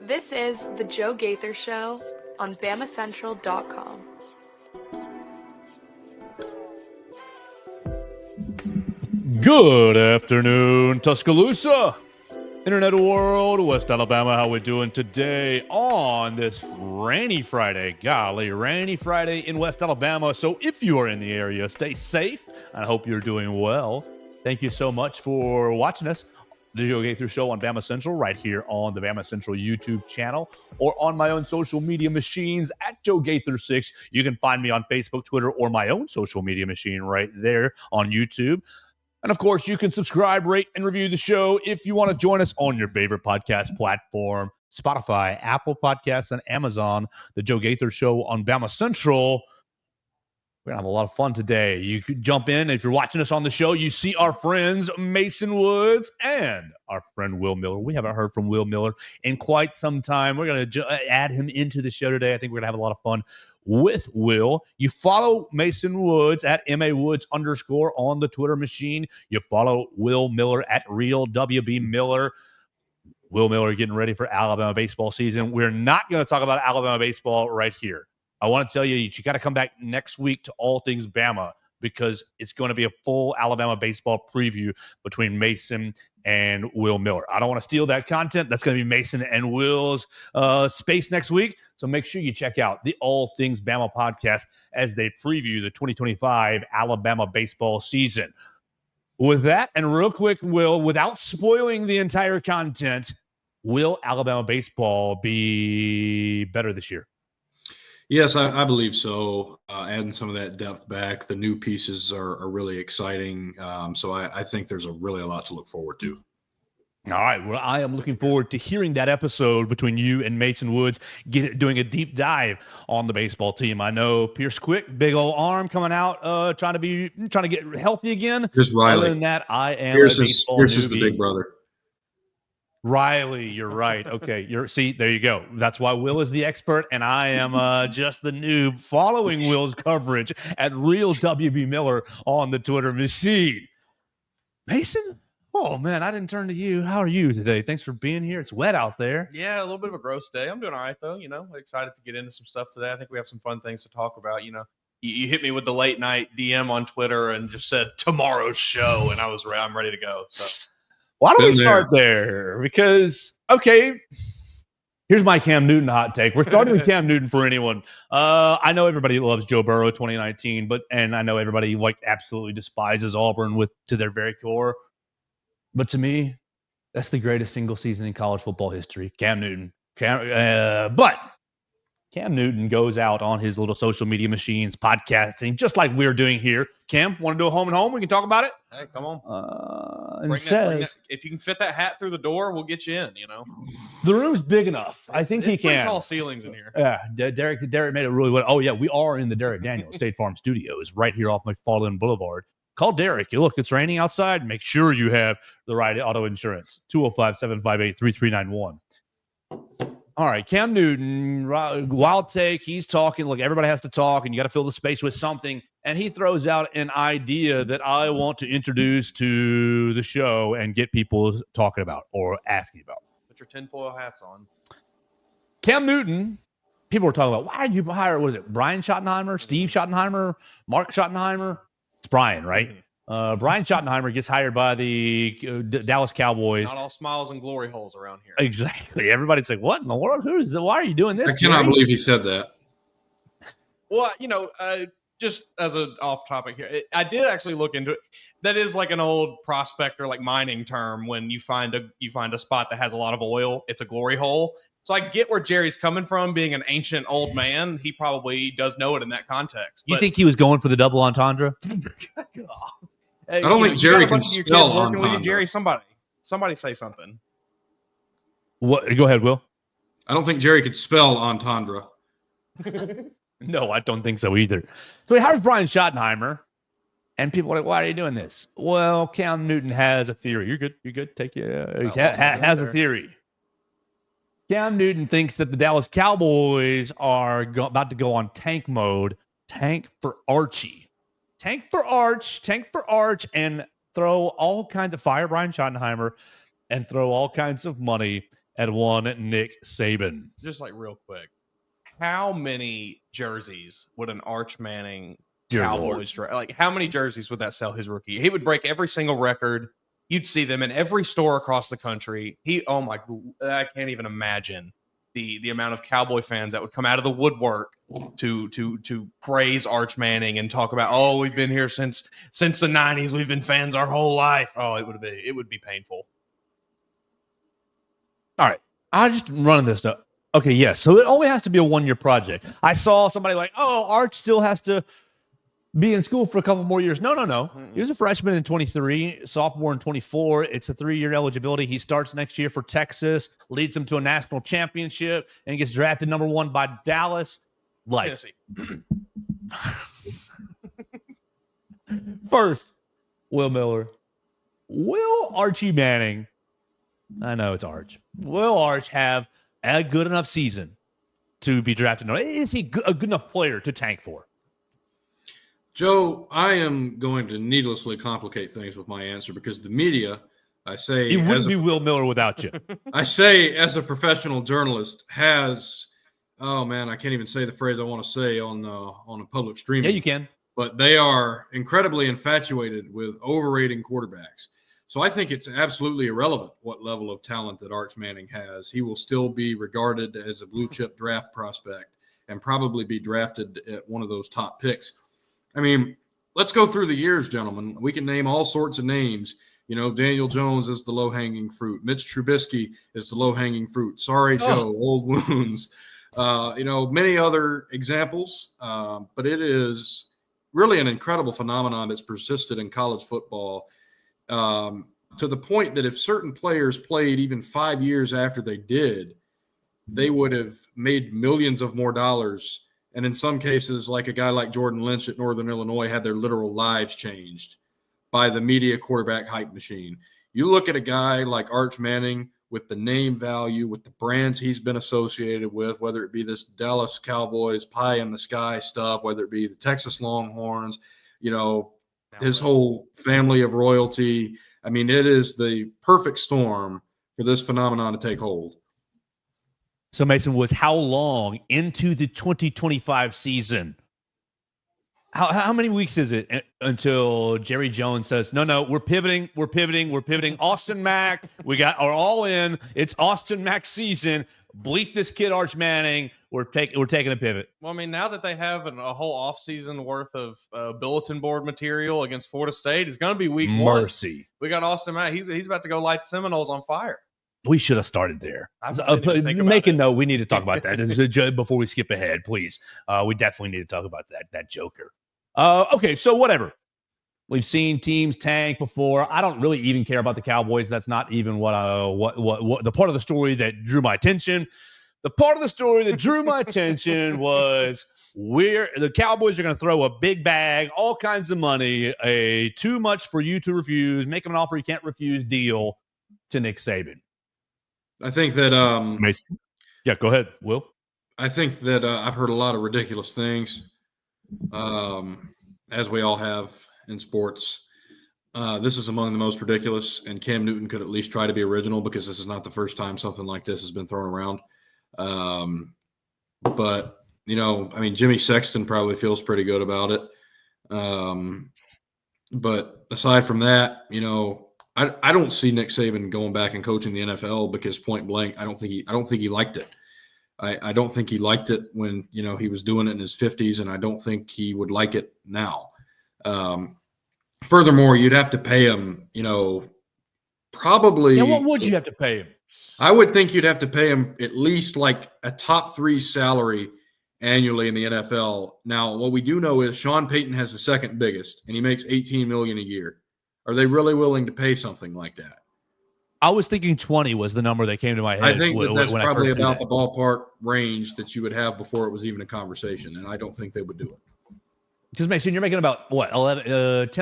This is The Joe Gaither Show on BamaCentral.com. Good afternoon, Tuscaloosa, Internet world, West Alabama. How we doing today on this rainy Friday? Golly, rainy Friday in West Alabama. So if you are in the area, stay safe. I hope you're doing well. Thank you so much for watching us. The Joe Gaither Show on BamaCentral right here on the BamaCentral YouTube channel or on my own social media machines at Joe Gaither6. You can find me on Facebook, Twitter, or my own social media machine right there on YouTube. And, of course, you can subscribe, rate, and review the show if you want to join us on your favorite podcast platform, Spotify, Apple Podcasts, and Amazon. The Joe Gaither Show on BamaCentral. We're going to have a lot of fun today. You could jump in. If you're watching us on the show, you see our friends Mason Woods and our friend Will Miller. We haven't heard from Will Miller in quite some time. We're going to add him into the show today. I think we're going to have a lot of fun with Will. You follow Mason Woods at MAWoods_ on the Twitter machine. You follow Will Miller at RealWBMiller. Will Miller getting ready for Alabama baseball season. We're not going to talk about Alabama baseball right here. I want to tell you, you got to come back next week to All Things Bama because it's going to be a full Alabama baseball preview between Mason and Will Miller. I don't want to steal that content. That's going to be Mason and Will's space next week. So make sure you check out the All Things Bama podcast as they preview the 2025 Alabama baseball season. With that, and real quick, Will, without spoiling the entire content, will Alabama baseball be better this year? Yes, I believe so. Adding some of that depth back, the new pieces are really exciting. So I think there's a lot to look forward to. All right. Well, I am looking forward to hearing that episode between you and Mason Woods doing a deep dive on the baseball team. I know Pierce Quick, big old arm coming out, trying to get healthy again. Just Riley. Other than that, I am Pierce a baseball Pierce newbie. is the big brother. Riley, you're right. Okay, see, there you go. That's why Will is the expert, and I am just the noob following Will's coverage at Real WB Miller on the Twitter machine. Mason, oh man, I didn't turn to you. How are you today? Thanks for being here. It's wet out there. Yeah, a little bit of a gross day. I'm doing all right though. Excited to get into some stuff today. I think we have some fun things to talk about. You hit me with the late night DM on Twitter and just said tomorrow's show, and I'm ready to go. So. Why don't we start there? Because, okay, here's my Cam Newton hot take. We're starting with Cam Newton for anyone. I know everybody loves Joe Burrow 2019, and I know everybody absolutely despises Auburn to their very core. But to me, that's the greatest single season in college football history. Cam Newton. But Cam Newton goes out on his little social media machines, podcasting, just like we're doing here. Cam, want to do a home and home? We can talk about it. Hey, come on. And says, if you can fit that hat through the door, we'll get you in. The room's big enough. I think he can. Pretty tall ceilings in here. Yeah, Derek made it really well. Oh yeah, we are in the Derek Daniels State Farm Studios right here off McFarland Boulevard. Call Derek. Look, it's raining outside. Make sure you have the right auto insurance. 205-758-3391. All right, Cam Newton, wild take. He's talking. Look, everybody has to talk, and you got to fill the space with something. And he throws out an idea that I want to introduce to the show and get people talking about or asking about. Put your tinfoil hats on. Cam Newton, people were talking about, why did you hire, what is it, Brian Schottenheimer, Steve Schottenheimer, Mark Schottenheimer? It's Brian, right? Mm-hmm. Brian Schottenheimer gets hired by the Dallas Cowboys. Not all smiles and glory holes around here. Exactly. Everybody's like, what in the world? Who is it? Why are you doing this? I cannot believe he said that. Well, just as an off topic here, I did actually look into it. That is like an old prospector, mining term. When you find a spot that has a lot of oil, it's a glory hole. So I get where Jerry's coming from. Being an ancient old man, he probably does know it in that context. You think he was going for the double entendre? I don't think Jerry can spell working with you, Jerry. Somebody say something. What? Go ahead, Will. I don't think Jerry could spell entendre. No, I don't think so either. So he hires Brian Schottenheimer, and people are like, why are you doing this? Well, Cam Newton has a theory. You're good. Take you. Has a theory. Cam Newton thinks that the Dallas Cowboys are about to go on tank mode. Tank for Archie. Tank for Arch, and throw all kinds of fire Brian Schottenheimer and throw all kinds of money at one Nick Saban. Just like real quick, how many jerseys would an Arch Manning Dear Cowboys draft? Like, how many jerseys would that sell his rookie? He would break every single record. You'd see them in every store across the country. I can't even imagine the amount of Cowboy fans that would come out of the woodwork to praise Arch Manning and talk about, oh, we've been here since the 90s. We've been fans our whole life. Oh, it would be painful. All right. I'm just running this stuff. Okay, yes. So it only has to be a 1-year project. I saw somebody like, oh, Arch still has to be in school for a couple more years. No. Mm-mm. He was a freshman in 23, sophomore in 24. It's a 3-year eligibility. He starts next year for Texas, leads them to a national championship, and gets drafted number 1 by Dallas. Tennessee. First, Will Miller. Will Archie Manning, I know it's Arch, will Arch have a good enough season to be drafted? No, is he a good enough player to tank for? Joe, I am going to needlessly complicate things with my answer because the media, I say, It wouldn't be Will Miller without you. I say as a professional journalist has, oh man, I can't even say the phrase I want to say on a public streaming. Yeah, you can. But they are incredibly infatuated with overrating quarterbacks. So I think it's absolutely irrelevant what level of talent that Arch Manning has. He will still be regarded as a blue chip draft prospect and probably be drafted at one of those top picks. I mean, let's go through the years, gentlemen. We can name all sorts of names. You know, Daniel Jones is the low-hanging fruit. Mitch Trubisky is the low-hanging fruit. Sorry, Joe, old wounds. Many other examples. But it is really an incredible phenomenon that's persisted in college football to the point that if certain players played even 5 years after they did, they would have made millions of more dollars. And in some cases, like a guy like Jordan Lynch at Northern Illinois, had their literal lives changed by the media quarterback hype machine. You look at a guy like Arch Manning with the name value, with the brands he's been associated with, whether it be this Dallas Cowboys pie in the sky stuff, whether it be the Texas Longhorns, his whole family of royalty. I mean, it is the perfect storm for this phenomenon to take hold. So, Mason, was how long into the 2025 season? How many weeks is it until Jerry Jones says, no, we're pivoting. Austin Mack, are all in. It's Austin Mack season. Bleep this kid Arch Manning. We're taking a pivot. Well, I mean, now that they have a whole offseason worth of bulletin board material against Florida State, it's going to be week 1. Mercy. We got Austin Mack. He's about to go light Seminoles on fire. We should have started there. Make a note. We need to talk about that before we skip ahead, please. We definitely need to talk about that Joker. Okay, so whatever. We've seen teams tank before. I don't really even care about the Cowboys. That's not even what the part of the story that drew my attention. The part of the story that drew my attention was the Cowboys are going to throw a big bag, all kinds of money, a too much for you to refuse, make them an offer you can't refuse deal to Nick Saban. I think that Mason. Yeah, go ahead, Will. I think that I've heard a lot of ridiculous things, as we all have in sports. This is among the most ridiculous, and Cam Newton could at least try to be original because this is not the first time something like this has been thrown around. But Jimmy Sexton probably feels pretty good about it. But aside from that, I don't see Nick Saban going back and coaching the NFL because point blank, I don't think he liked it. I don't think he liked it when, he was doing it in his 50s, and I don't think he would like it now. Furthermore, you'd have to pay him, probably. Yeah, what would you have to pay him? I would think you'd have to pay him at least like a top 3 salary annually in the NFL. Now, what we do know is Sean Payton has the second biggest, and he makes $18 million a year. Are they really willing to pay something like that? I was thinking 20 was the number that came to my head. I think that's probably about the ballpark range that you would have before it was even a conversation, and I don't think they would do it. Because, Mason, you're making about, 10,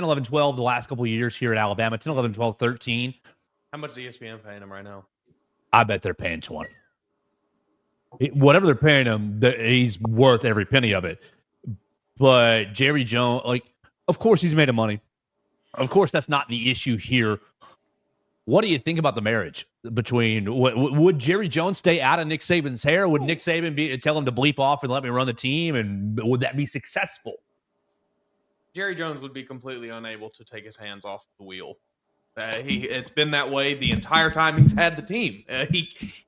11, 12 the last couple of years here at Alabama, 10, 11, 12, 13. How much is ESPN paying him right now? I bet they're paying 20. Whatever they're paying him, he's worth every penny of it. But Jerry Jones, of course he's made of money. Of course, that's not the issue here. What do you think about the marriage between? Would Jerry Jones stay out of Nick Saban's hair? Would Nick Saban tell him to bleep off and let me run the team? And would that be successful? Jerry Jones would be completely unable to take his hands off the wheel. It's been that way the entire time he's had the team.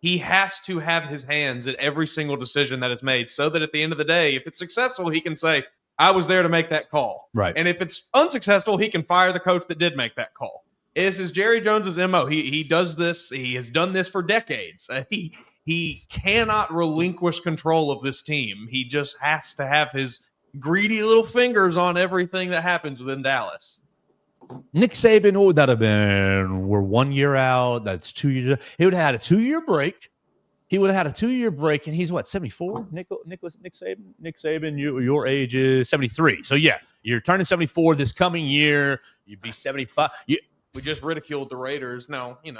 He has to have his hands in every single decision that is made, so that at the end of the day, if it's successful, he can say, "I was there to make that call." Right. And if it's unsuccessful, he can fire the coach that did make that call. This is Jerry Jones's MO. He does this. He has done this for decades. He cannot relinquish control of this team. He just has to have his greedy little fingers on everything that happens within Dallas. Nick Saban, what would that have been? We're 1 year out. That's 2 years. He would have had a 2-year break. He would have had a 2-year break, and he's what, 74? Nick Saban, your age is 73. So yeah, you're turning 74 this coming year. You'd be 75. We just ridiculed the Raiders. No, Pete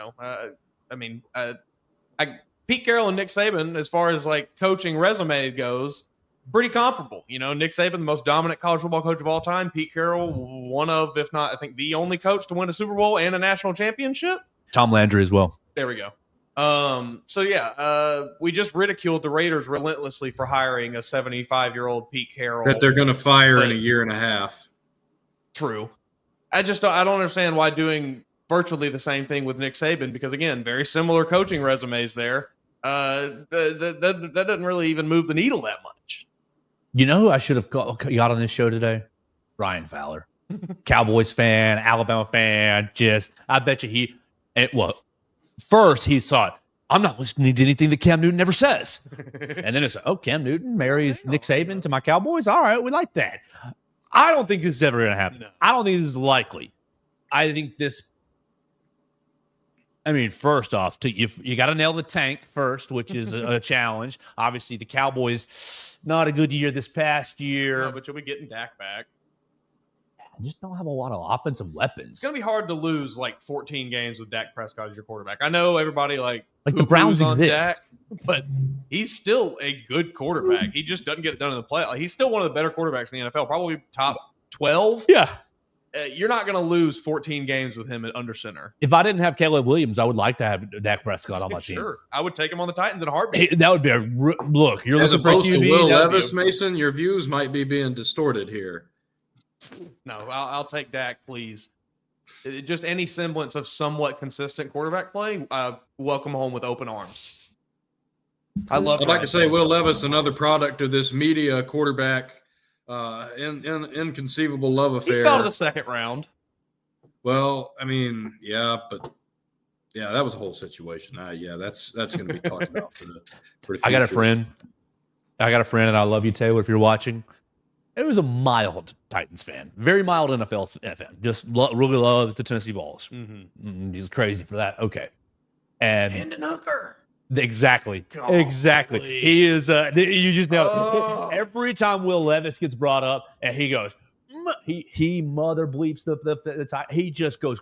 Carroll and Nick Saban, as far as like coaching resume goes, pretty comparable. Nick Saban, the most dominant college football coach of all time. Pete Carroll, one of, if not, I think the only coach to win a Super Bowl and a national championship. Tom Landry as well. There we go. We just ridiculed the Raiders relentlessly for hiring a 75-year-old Pete Carroll that they're going to fire in a year and a half. True. I don't understand why doing virtually the same thing with Nick Saban, because again, very similar coaching resumes there. That doesn't really even move the needle that much. You know who I should have got on this show today? Ryan Fowler. Cowboys fan, Alabama fan. I bet you first he thought, I'm not listening to anything that Cam Newton ever says. And then it's, Cam Newton marries Nick Saban to my Cowboys? All right, we like that. I don't think this is ever going to happen. No. I don't think this is likely. I think first off, you got to nail the tank first, which is a challenge. Obviously, the Cowboys, not a good year this past year. No, but you'll be getting Dak back. I just don't have a lot of offensive weapons. It's going to be hard to lose like 14 games with Dak Prescott as your quarterback. I know everybody like the Browns on exist. Dak, but he's still a good quarterback. He just doesn't get it done in the playoffs. He's still one of the better quarterbacks in the NFL, probably top 12. Yeah. You're not going to lose 14 games with him under center. If I didn't have Caleb Williams, I would like to have Dak Prescott on my team. Sure. I would take him on the Titans in a heartbeat. That would be look. You're as looking for opposed to QB, Will Levis, Mason. Your views might be being distorted here. No, I'll take Dak, please. Just any semblance of somewhat consistent quarterback play, welcome home with open arms. I'd like to say Will Levis, another product of this media quarterback inconceivable love affair. He fell to the second round. Well, that was a whole situation. That's going to be talked about for the future. I got a friend, and I love you, Taylor, if you're watching. It was a mild Titans fan, very mild NFL fan. Just really loves the Tennessee Vols. Mm-hmm. He's crazy for that. Okay, and Hendon Hooker. Exactly. He is. You just know. Every time Will Levis gets brought up, and he goes, he mother bleeps the time. He just goes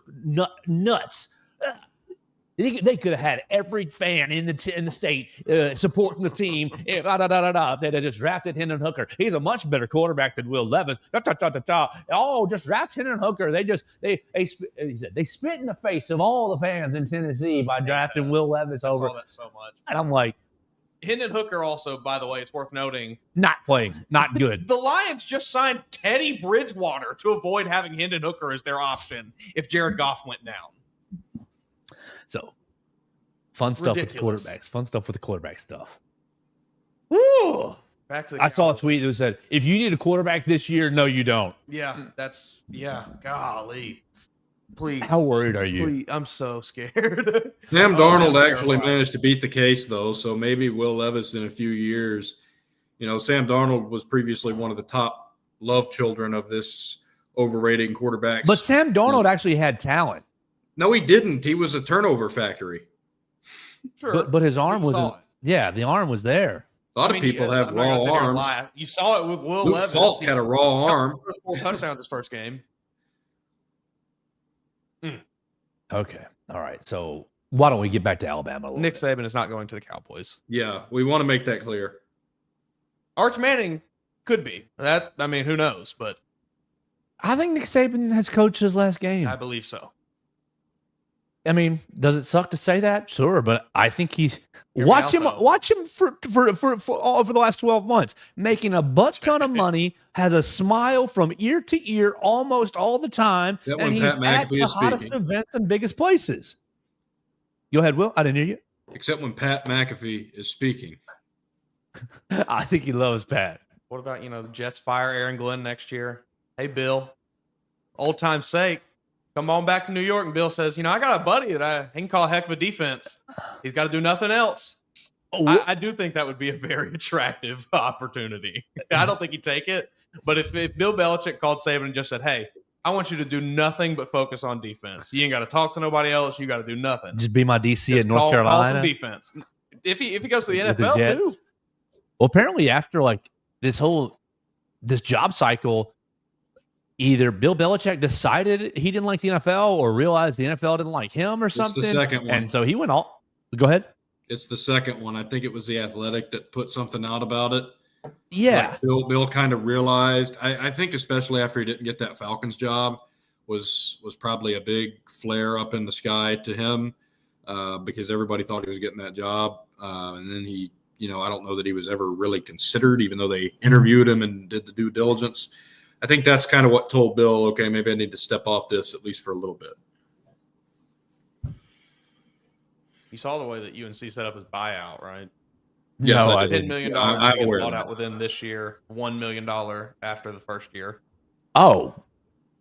nuts. They could have had every fan in the state supporting the team. They just drafted Hendon Hooker. He's a much better quarterback than Will Levis. Oh, just draft Hendon Hooker. They spit in the face of all the fans in Tennessee by drafting Will Levis over. I saw that so much. And I'm like, Hendon Hooker also, by the way, it's worth noting, not playing, not good. The Lions just signed Teddy Bridgewater to avoid having Hendon Hooker as their option if Jared Goff went down. So, fun stuff Ridiculous. With the quarterbacks. Fun stuff with the quarterback stuff. Woo! Back to the I saw a Cowboys. tweet that said, if you need a quarterback this year, no, you don't. Golly. Please. How worried are you? Please, I'm so scared. Sam Darnold actually managed to beat the case, though, so maybe Will Levis in a few years. Sam Darnold was previously one of the top love children of this overrating quarterbacks. But Sam Darnold actually had talent. No, he didn't. He was a turnover factory. Sure. But his arm was yeah, the arm was there. A lot of people have raw arms. You saw it with Will Luke Levis. Falk had a raw arm. First 4 touchdowns his first game. Okay. All right. So why don't we get back to Alabama a little Nick bit? Saban is not going to the Cowboys. Yeah, we want to make that clear. Arch Manning could be. Who knows? But I think Nick Saban has coached his last game. I believe so. I mean, does it suck to say that? Sure, but I think he's Hear me watch out, him. though. Watch him for all over the last 12 months, making a butt ton of money, has a smile from ear to ear almost all the time, That and when he's Pat at McAfee the is hottest speaking. events and biggest places. Go ahead, Will. I didn't hear you. Except when Pat McAfee is speaking. I think he loves Pat. What about, the Jets fire Aaron Glenn next year? Hey, Bill, old time's sake, come on back to New York. And Bill says, I got a buddy that he can call a heck of a defense. He's got to do nothing else. I do think that would be a very attractive opportunity. I don't think he'd take it. But if Bill Belichick called Saban and just said, hey, I want you to do nothing but focus on defense. You ain't got to talk to nobody else. You got to do nothing. Just be my DC Just in North call Carolina. some defense. If he goes to the With the NFL Jets. too. Well, apparently after this job cycle, either Bill Belichick decided he didn't like the NFL or realized the NFL didn't like him or something. It's the second one. And so he went all. Go ahead. It's the second one. I think it was The Athletic that put something out about it. Yeah. Like Bill kind of realized, I think especially after he didn't get that Falcons job, was probably a big flare up in the sky to him because everybody thought he was getting that job. And then he, I don't know that he was ever really considered, even though they interviewed him and did the due diligence. I think that's kind of what told Bill, okay, maybe I need to step off this at least for a little bit. You saw the way that UNC set up his buyout, right? Yes, No, I I did. $10 million I'm to get aware of bought that. out within this year, $1 million after the first year. Oh.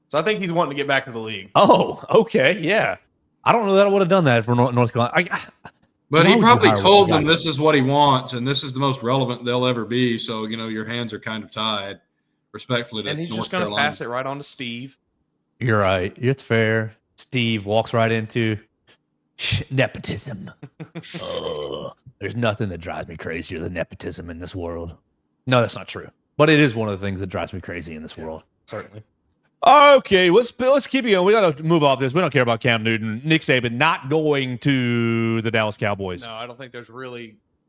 So I think he's wanting to get back to the league. Oh, okay. Yeah. I don't know that I would have done that for North Carolina. But Why he would you probably hire told one them guy? this is what he wants, and this is the most relevant they'll ever be. So, your hands are kind of tied, respectfully, to And he's North just going to Carolina. pass it right on to Steve. You're right. It's fair. Steve walks right into nepotism. There's nothing that drives me crazier than nepotism in this world. No, that's not true. But it is one of the things that drives me crazy in this world. Certainly. Okay, let's keep it going. We got to move off this. We don't care about Cam Newton. Nick Saban not going to the Dallas Cowboys. No, I don't think there's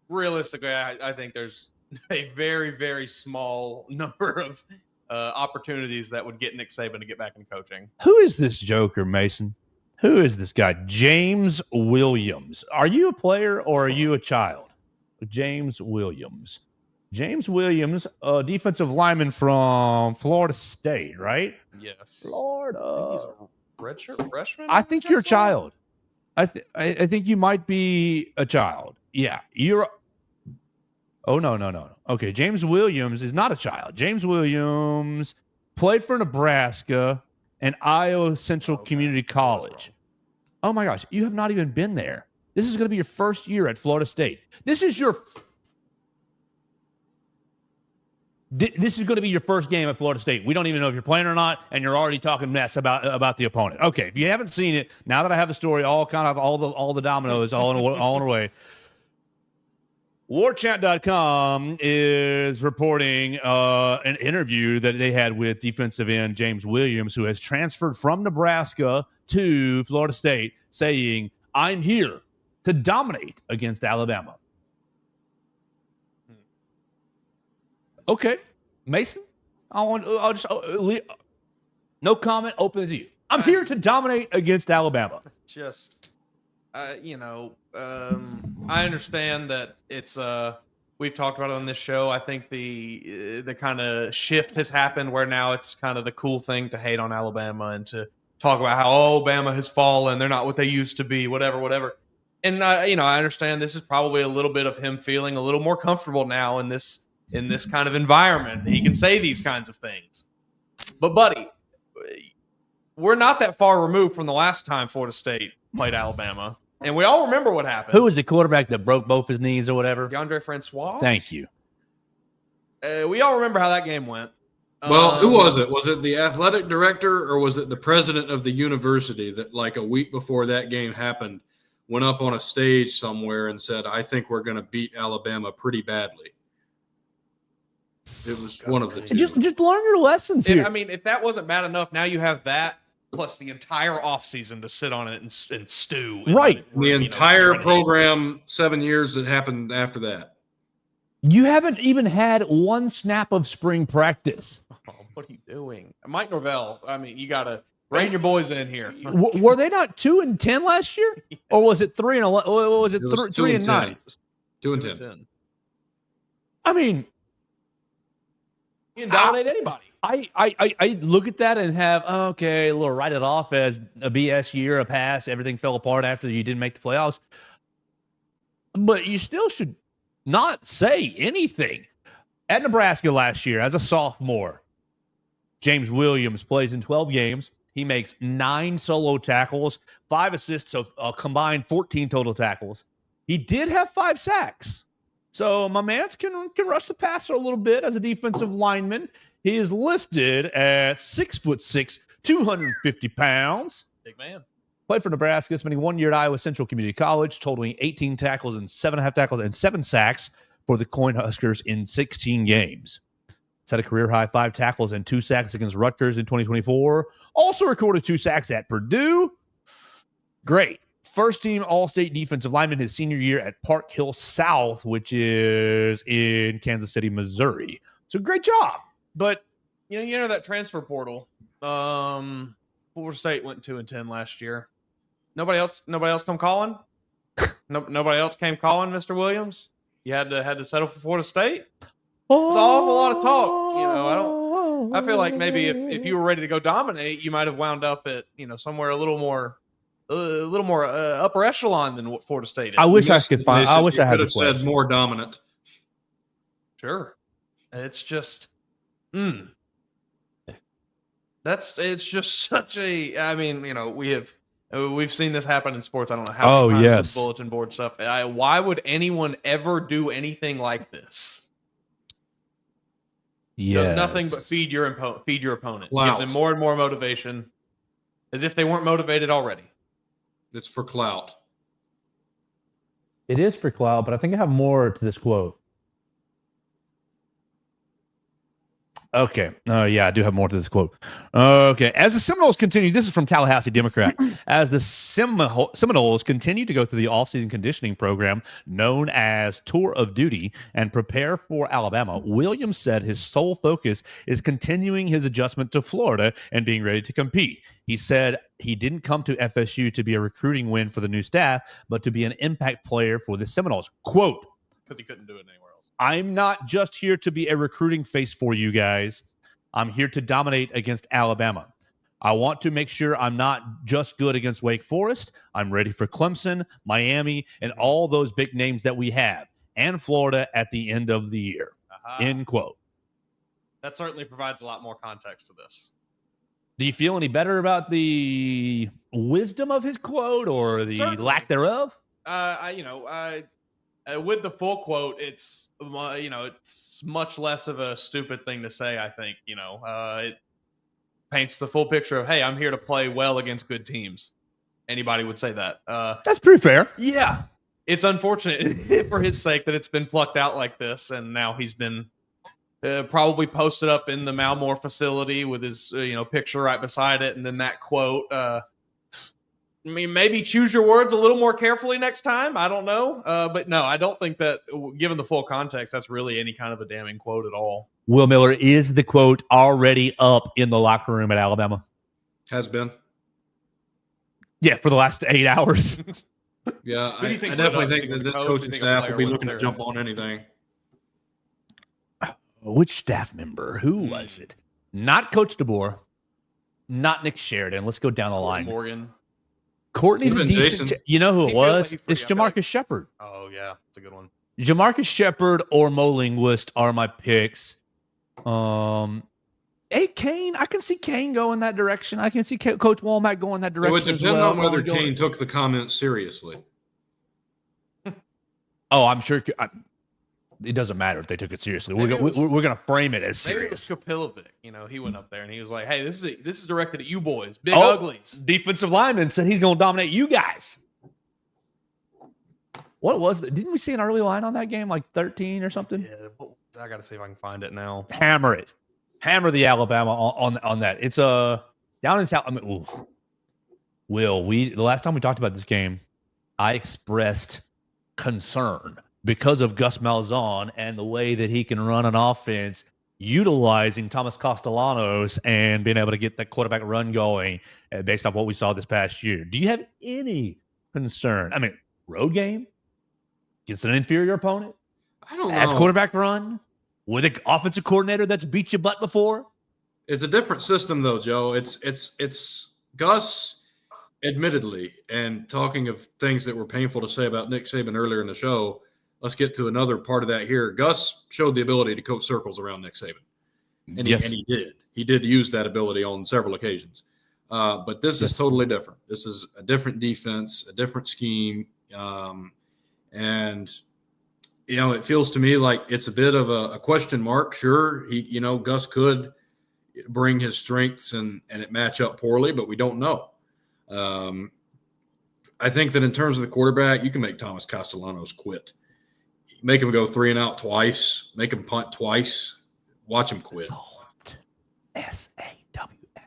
realistically, I think there's a very, very small number of opportunities that would get Nick Saban to get back in coaching. Who is this joker, Mason? Who is this guy? James Williams. Are you a player or are you a child? James Williams. James Williams, a defensive lineman from Florida State, right? Yes. Florida. I think he's a redshirt freshman. I think you're a child. I think you might be a child. Yeah, you're. Oh no. Okay, James Williams is not a child. James Williams played for Nebraska and Iowa Central Community College. Oh my gosh, you have not even been there. This is going to be your first year at Florida State. This is going to be your first game at Florida State. We don't even know if you're playing or not, and you're already talking mess about the opponent. Okay, if you haven't seen it, now that I have the story, all the dominoes all in a way. WarChant.com is reporting an interview that they had with defensive end James Williams, who has transferred from Nebraska to Florida State, saying, "I'm here to dominate against Alabama." Okay, Mason, no comment. Open to you. I'm here to dominate against Alabama. Just, I understand that it's we've talked about it on this show. I think the kind of shift has happened where now it's kind of the cool thing to hate on Alabama and to talk about how Alabama has fallen. They're not what they used to be. Whatever. And I understand this is probably a little bit of him feeling a little more comfortable now in this kind of environment. He can say these kinds of things. But, buddy, we're not that far removed from the last time Florida State played Alabama. And we all remember what happened. Who was the quarterback that broke both his knees or whatever? DeAndre Francois? Thank you. We all remember how that game went. Well, who was it? Was it the athletic director or was it the president of the university that, like a week before that game happened, went up on a stage somewhere and said, "I think we're going to beat Alabama pretty badly"? It was one of the two. Just learn your lessons here. If that wasn't bad enough, now you have that plus the entire offseason to sit on it and stew. Right. The entire program, 7 years that happened after that. You haven't even had one snap of spring practice. Oh, what are you doing? Mike Norvell, you got to Rein your boys in here. Were they not 2-10 last year, or was it 3-11? Or was it, It was 3-9? 2-10. I mean, You can dominate anybody. I look at that and have, okay, we'll write it off as a BS year, a pass. Everything fell apart after you didn't make the playoffs. But you still should not say anything. At Nebraska last year, as a sophomore, James Williams plays in 12 games. He makes 9 solo tackles, 5 assists, so a combined 14 total tackles. He did have 5 sacks. So my man can rush the passer a little bit as a defensive lineman. He is listed at 6'6", 250 pounds. Big man. Played for Nebraska, spending 1 year at Iowa Central Community College, totaling 18 tackles and 7.5 tackles and 7 sacks for the Cornhuskers in 16 games. Set a career-high 5 tackles and 2 sacks against Rutgers in 2024. Also recorded 2 sacks at Purdue. Great. First-team All-State defensive lineman his senior year at Park Hill South, which is in Kansas City, Missouri. So great job. But, you enter that transfer portal. Florida State went 2-10 last year. Nobody else come calling? Nobody else came calling, Mr. Williams? You had to settle for Florida State? It's an awful lot of talk. I feel like maybe if you were ready to go dominate, you might have wound up at somewhere a little more upper echelon than what Florida State is. I wish I could find. I wish I had said more dominant. Sure, it's just, it's just such a. I mean, we've seen this happen in sports. I don't know how many times with bulletin board stuff. Why would anyone ever do anything like this? Yes. Does nothing but feed your opponent. Clout. Give them more and more motivation, as if they weren't motivated already. It's for clout. It is for cloud, but I think I have more to this quote. Okay. Yeah, I do have more to this quote. Okay. As the Seminoles continue, this is from Tallahassee Democrat. As the Seminoles continue to go through the offseason conditioning program known as Tour of Duty and prepare for Alabama, Williams said his sole focus is continuing his adjustment to Florida and being ready to compete. He said he didn't come to FSU to be a recruiting win for the new staff, but to be an impact player for the Seminoles. Quote, because he couldn't do it anywhere else. I'm not just here to be a recruiting face for you guys. I'm here to dominate against Alabama. I want to make sure I'm not just good against Wake Forest. I'm ready for Clemson, Miami, and all those big names that we have, and Florida at the end of the year. End quote. That certainly provides a lot more context to this. Do you feel any better about the wisdom of his quote or the lack thereof? With the full quote, it's much less of a stupid thing to say. I think it paints the full picture of, hey, I'm here to play well against good teams. Anybody would say that. That's pretty fair. Yeah, it's unfortunate for his sake that it's been plucked out like this, and now he's been probably posted up in the Malmore facility with his picture right beside it, and then that quote. I mean, maybe choose your words a little more carefully next time. I don't know. But no, I don't think that, given the full context, that's really any kind of a damning quote at all. Will Miller, is the quote already up in the locker room at Alabama? Has been. Yeah, for the last 8 hours. Yeah, I definitely think that this coaching staff will be looking to jump on anything. Which staff member? Who was it? Not Coach DeBoer. Not Nick Sheridan. Let's go down the line. Morgan. Courtney's a decent. You know who it was? It's Jamarcus Shepard. Oh, yeah. It's a good one. Jamarcus Shepard or Mo Linguist are my picks. Kane. I can see Kane going that direction. I can see Coach Womack going that direction. It would depend on whether Kane took the comments seriously. Oh, I'm sure. It doesn't matter if they took it seriously. We're going to frame it as serious. Maybe it was Kapilovic. He went up there and he was like, "Hey, this is directed at you boys, big uglies." Defensive lineman said he's going to dominate you guys. What was it? Didn't we see an early line on that game, like 13 or something? Yeah, I got to see if I can find it now. Hammer it. Hammer the Alabama on that. It's down in South. I mean, the last time we talked about this game, I expressed concern because of Gus Malzahn and the way that he can run an offense utilizing Thomas Castellanos and being able to get that quarterback run going based off what we saw this past year. Do you have any concern? I mean, road game against an inferior opponent? I don't know. As quarterback run with an offensive coordinator that's beat your butt before? It's a different system, though, Joe. It's Gus, admittedly, and talking of things that were painful to say about Nick Saban earlier in the show, let's get to another part of that here. Gus showed the ability to coach circles around Nick Saban, and he did. He did use that ability on several occasions. But this is totally different. This is a different defense, a different scheme, and it feels to me like it's a bit of a question mark. Sure, Gus could bring his strengths and it match up poorly, but we don't know. I think that in terms of the quarterback, you can make Thomas Castellanos quit. Make him go 3 and out twice. Make him punt twice. Watch him quit. SAWFT.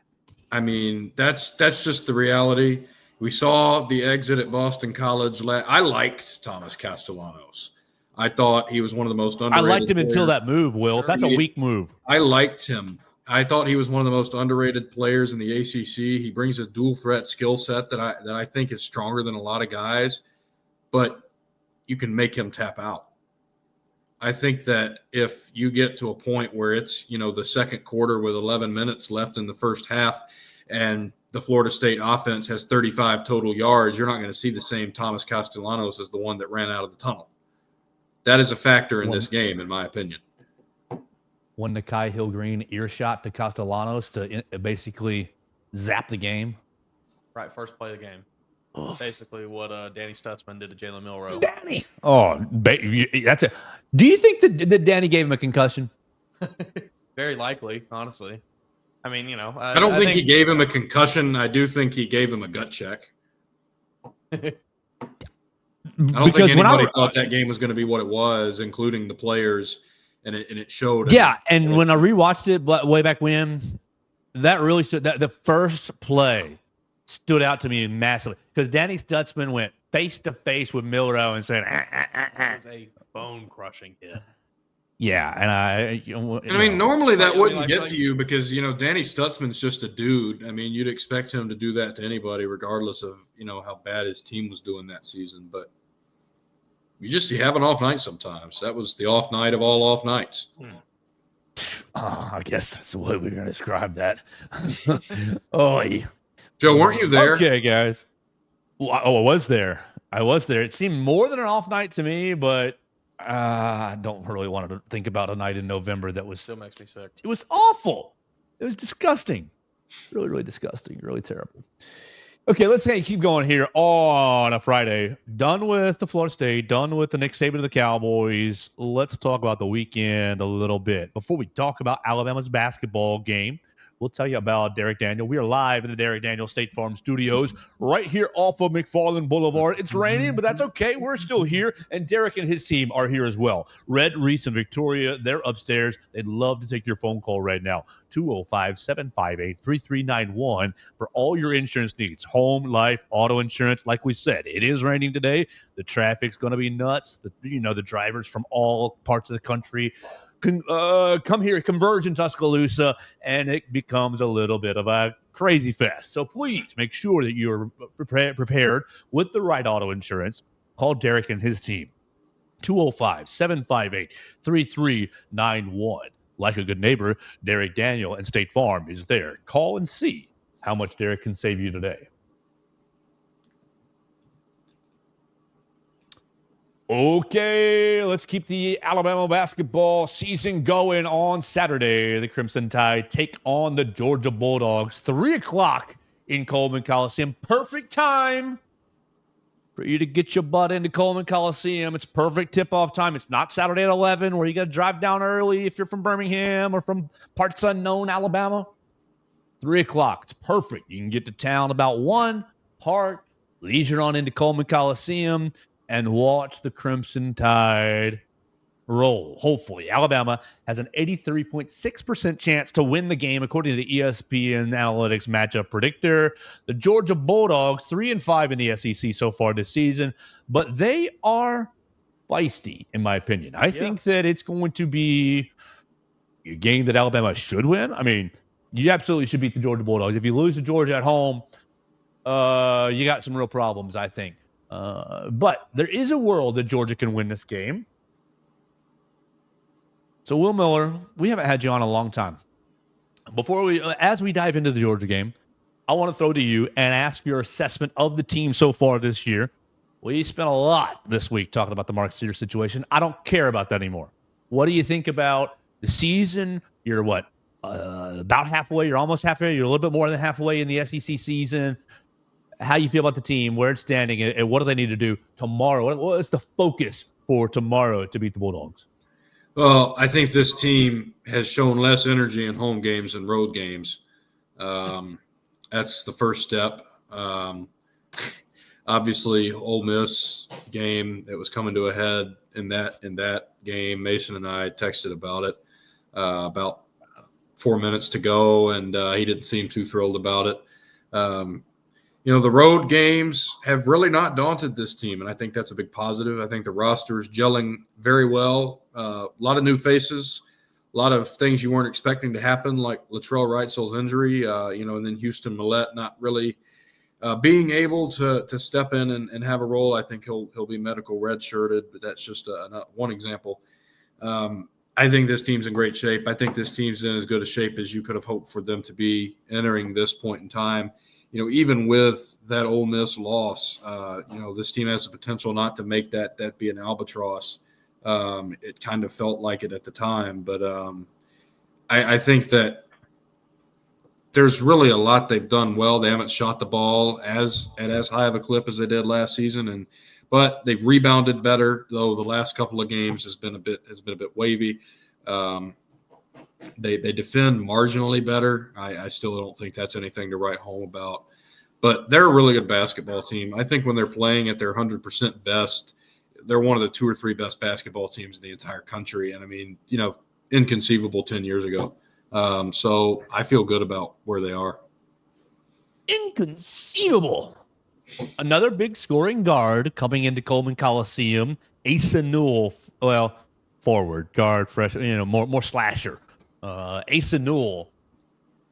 I mean, that's just the reality. We saw the exit at Boston College. I liked Thomas Castellanos. I thought he was one of the most underrated. I liked him players. until that move, Will. Sure. That's a weak move. I liked him. I thought he was one of the most underrated players in the ACC. He brings a dual threat skill set that I think is stronger than a lot of guys, but you can make him tap out. I think that if you get to a point where it's, the second quarter with 11 minutes left in the first half and the Florida State offense has 35 total yards, you're not going to see the same Thomas Castellanos as the one that ran out of the tunnel. That is a factor in this game, in my opinion. One Nakai Hill-Green earshot to Castellanos to basically zap the game. Right, first play of the game. Basically what Danny Stutzman did to Jalen Milroe. Danny! That's it. Do you think that Danny gave him a concussion? Very likely, honestly. I mean, I don't think he gave him a concussion. I do think he gave him a gut check. I don't think anybody thought that game was going to be what it was, including the players, and it showed. Yeah, and when I rewatched it way back when, that really stood. That the first play stood out to me massively because Danny Stutzman went face to face with Milroe and said, It was a bone-crushing hit. Yeah, and I mean, normally that wouldn't get to you because, Danny Stutzman's just a dude. I mean, you'd expect him to do that to anybody regardless of, how bad his team was doing that season. But you have an off night sometimes. That was the off night of all off nights. I guess that's the way we're going to describe that. Oh, Joe, weren't you there? Okay, guys. Well, I was there. It seemed more than an off night to me, but I don't really want to think about a night in November that was still makes me sick. It was awful. It was disgusting. Really, really disgusting. Really terrible. Okay, let's keep going here on a Friday. Done with the Florida State, done with the Nick Saban of the Cowboys. Let's talk about the weekend a little bit. Before we talk about Alabama's basketball game, we'll tell you about Derek Daniel. We are live in the Derek Daniel State Farm Studios right here off of McFarland Boulevard. It's raining, but that's okay. We're still here, and Derek and his team are here as well. Red, Reese, and Victoria, they're upstairs. They'd love to take your phone call right now. 205-758-3391 for all your insurance needs. Home, life, auto insurance. Like we said, it is raining today. The traffic's going to be nuts. The drivers from all parts of the country come here, converge in Tuscaloosa, and it becomes a little bit of a crazy fest. So please make sure that you're prepared with the right auto insurance. Call Derek and his team. 205-758-3391. Like a good neighbor, Derek Daniel and State Farm is there. Call and see how much Derek can save you today. Okay, let's keep the Alabama basketball season going on Saturday. The Crimson Tide take on the Georgia Bulldogs. 3 o'clock in Coleman Coliseum. Perfect time for you to get your butt into Coleman Coliseum. It's perfect tip-off time. It's not Saturday at 11 where you got to drive down early if you're from Birmingham or from parts unknown Alabama. 3 o'clock. It's perfect. You can get to town about 1, park, leisure on into Coleman Coliseum, and watch the Crimson Tide roll. Hopefully, Alabama has an 83.6% chance to win the game, according to the ESPN Analytics matchup predictor. The Georgia Bulldogs, 3-5 in the SEC so far this season, but they are feisty, in my opinion. I think that it's going to be a game that Alabama should win. I mean, you absolutely should beat the Georgia Bulldogs. If you lose to Georgia at home, you got some real problems, I think. But there is a world that Georgia can win this game. So, Will Miller, we haven't had you on a long time. As we dive into the Georgia game, I want to throw to you and ask your assessment of the team so far this year. We spent a lot this week talking about the Mark Sears situation. I don't care about that anymore. What do you think about the season? You're what? About halfway. You're almost halfway. You're a little bit more than halfway in the SEC season. How you feel about the team, where it's standing, and what do they need to do tomorrow? What is the focus for tomorrow to beat the Bulldogs? Well, I think this team has shown less energy in home games than road games. That's the first step. Obviously, Ole Miss game that was coming to a head in that game. Mason and I texted about it about 4 minutes to go, and he didn't seem too thrilled about it. The road games have really not daunted this team, and I think that's a big positive. I think the roster is gelling very well. A lot of new faces, a lot of things you weren't expecting to happen, like Latrell Wrightsel's injury, and then Houston Millette not really being able to step in and have a role. I think he'll be medical redshirted, but that's just one example. I think this team's in great shape. I think this team's in as good a shape as you could have hoped for them to be entering this point in time. Even with that Ole Miss loss, this team has the potential not to make that be an albatross. It kind of felt like it at the time, but I think that there's really a lot they've done well. They haven't shot the ball at as high of a clip as they did last season, but they've rebounded better. Though the last couple of games has been a bit wavy. They defend marginally better. I still don't think that's anything to write home about. But they're a really good basketball team. I think when they're playing at their 100% best, they're one of the 2 or 3 best basketball teams in the entire country. And, I mean, inconceivable 10 years ago. So I feel good about where they are. Inconceivable. Another big scoring guard coming into Coleman Coliseum. Asa Newell, forward, guard, fresh, more slasher. Asa Newell,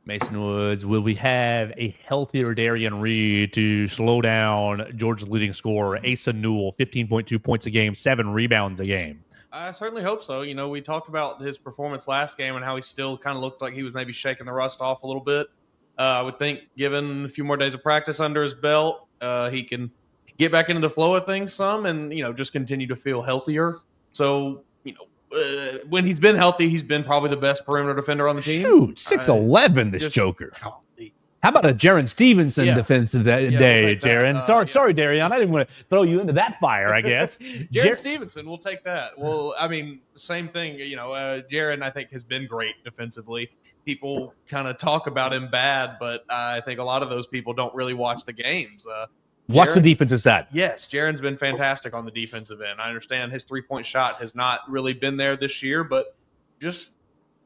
Mason Woods. Will we have a healthier Darian Reed to slow down Georgia's leading scorer, Asa Newell, 15.2 points a game, 7 rebounds a game? I certainly hope so. We talked about his performance last game and how he still kind of looked like he was maybe shaking the rust off a little bit. I would think given a few more days of practice under his belt, he can get back into the flow of things some and, just continue to feel healthier. So, when he's been healthy, he's been probably the best perimeter defender on the team. Shoot, 6'11", this Joker. How about a Jaron Stevenson defensive day, Jaron? Sorry, Darian. I didn't want to throw you into that fire, I guess. Jaron Stevenson, we'll take that. Well, I mean, same thing. Jaron, I think, has been great defensively. People kind of talk about him bad, but I think a lot of those people don't really watch the games. Watch the defensive side. Yes, Jaron's been fantastic on the defensive end. I understand his 3-point shot has not really been there this year, but just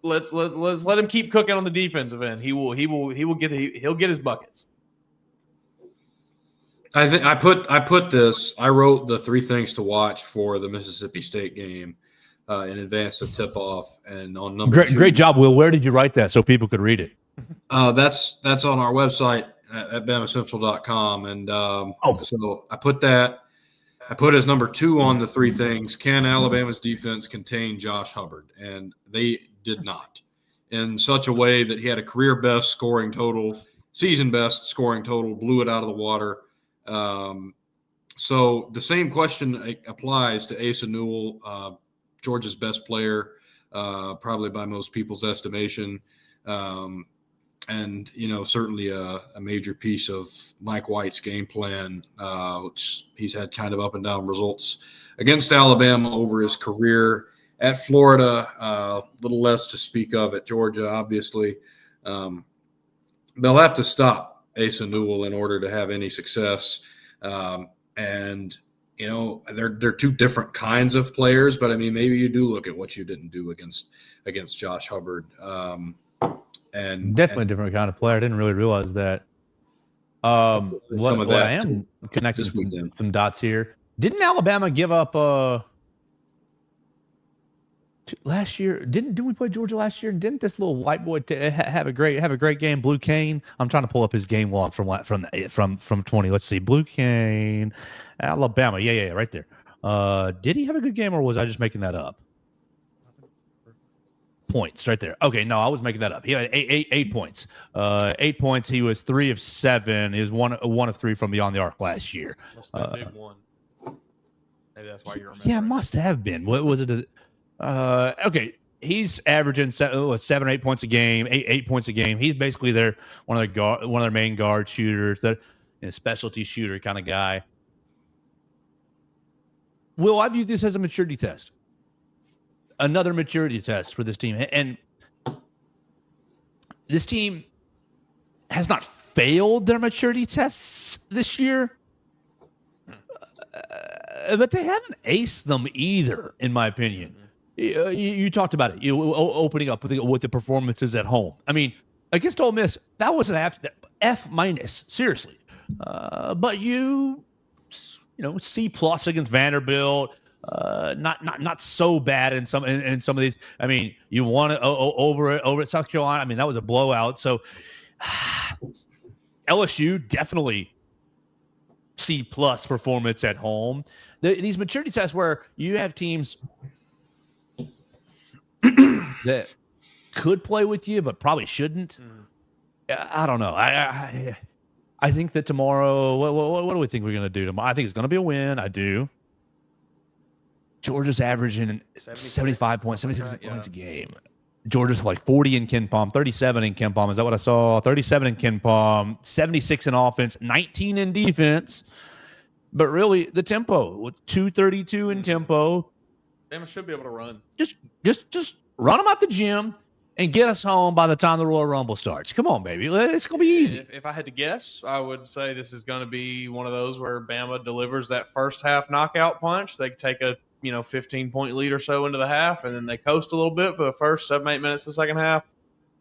let's let him keep cooking on the defensive end. He'll get his buckets. I think I wrote the 3 things to watch for the Mississippi State game in advance of tip off, and on number 2. Great job, Will. Where did you write that so people could read it? That's on our website at BamaCentral.com, and so I put that. I put as number 2 on the 3 things. Can Alabama's defense contain Josh Hubbard? And they did not, in such a way that he had a career best scoring total, season best scoring total, blew it out of the water. So the same question applies to Asa Newell, Georgia's best player, probably by most people's estimation. And, certainly a major piece of Mike White's game plan, which he's had kind of up and down results against Alabama over his career. At Florida, a little less to speak of at Georgia, obviously. They'll have to stop Asa Newell in order to have any success. And, they're 2 different kinds of players, but, I mean, maybe you do look at what you didn't do against Josh Hubbard. And definitely a different kind of player. I didn't really realize that. I am connecting some dots here. Didn't Alabama give up Last year, didn't we play Georgia last year? And didn't this little white boy have a great game? Blue Cane. I'm trying to pull up his game log from 20. Let's see, Blue Cane, Alabama. Yeah, right there. Did he have a good game, or was I just making that up? Points right there. Okay, no, I was making that up. He had eight points. 8 points. He was 3 of 7. He was one of 3 from beyond the arc last year. Must have been big one. Maybe that's why you remember. Yeah, must have been. What was it? Okay, he's averaging 7 or 8 points a game, 8 points a game. He's basically one of their main guard shooters, that specialty shooter kind of guy. Will, I view this as a maturity test. Another maturity test for this team. And this team has not failed their maturity tests this year, but they haven't aced them either, in my opinion. You talked about it. Opening up with the performances at home. I mean, against Ole Miss, that was an F-, seriously. But C+ against Vanderbilt. Not so bad in some of these. I mean, you won it over at South Carolina. I mean, that was a blowout. So LSU definitely C+ performance at home. These maturity tests where you have teams that could play with you but probably shouldn't. I don't know. I think that tomorrow. What do we think we're going to do tomorrow? I think it's going to be a win. I do. Georgia's averaging 76 points a game. Georgia's like 40 in KenPom, 37 in KenPom. Is that what I saw? 37 in KenPom, 76 in offense, 19 in defense. But really, the tempo, 232 in tempo. Bama should be able to run. Just run them out the gym and get us home by the time the Royal Rumble starts. Come on, baby. It's going to be easy. If I had to guess, I would say this is going to be one of those where Bama delivers that first half knockout punch. They take a 15-point lead or so into the half, and then they coast a little bit for the first 7-8 minutes of the second half.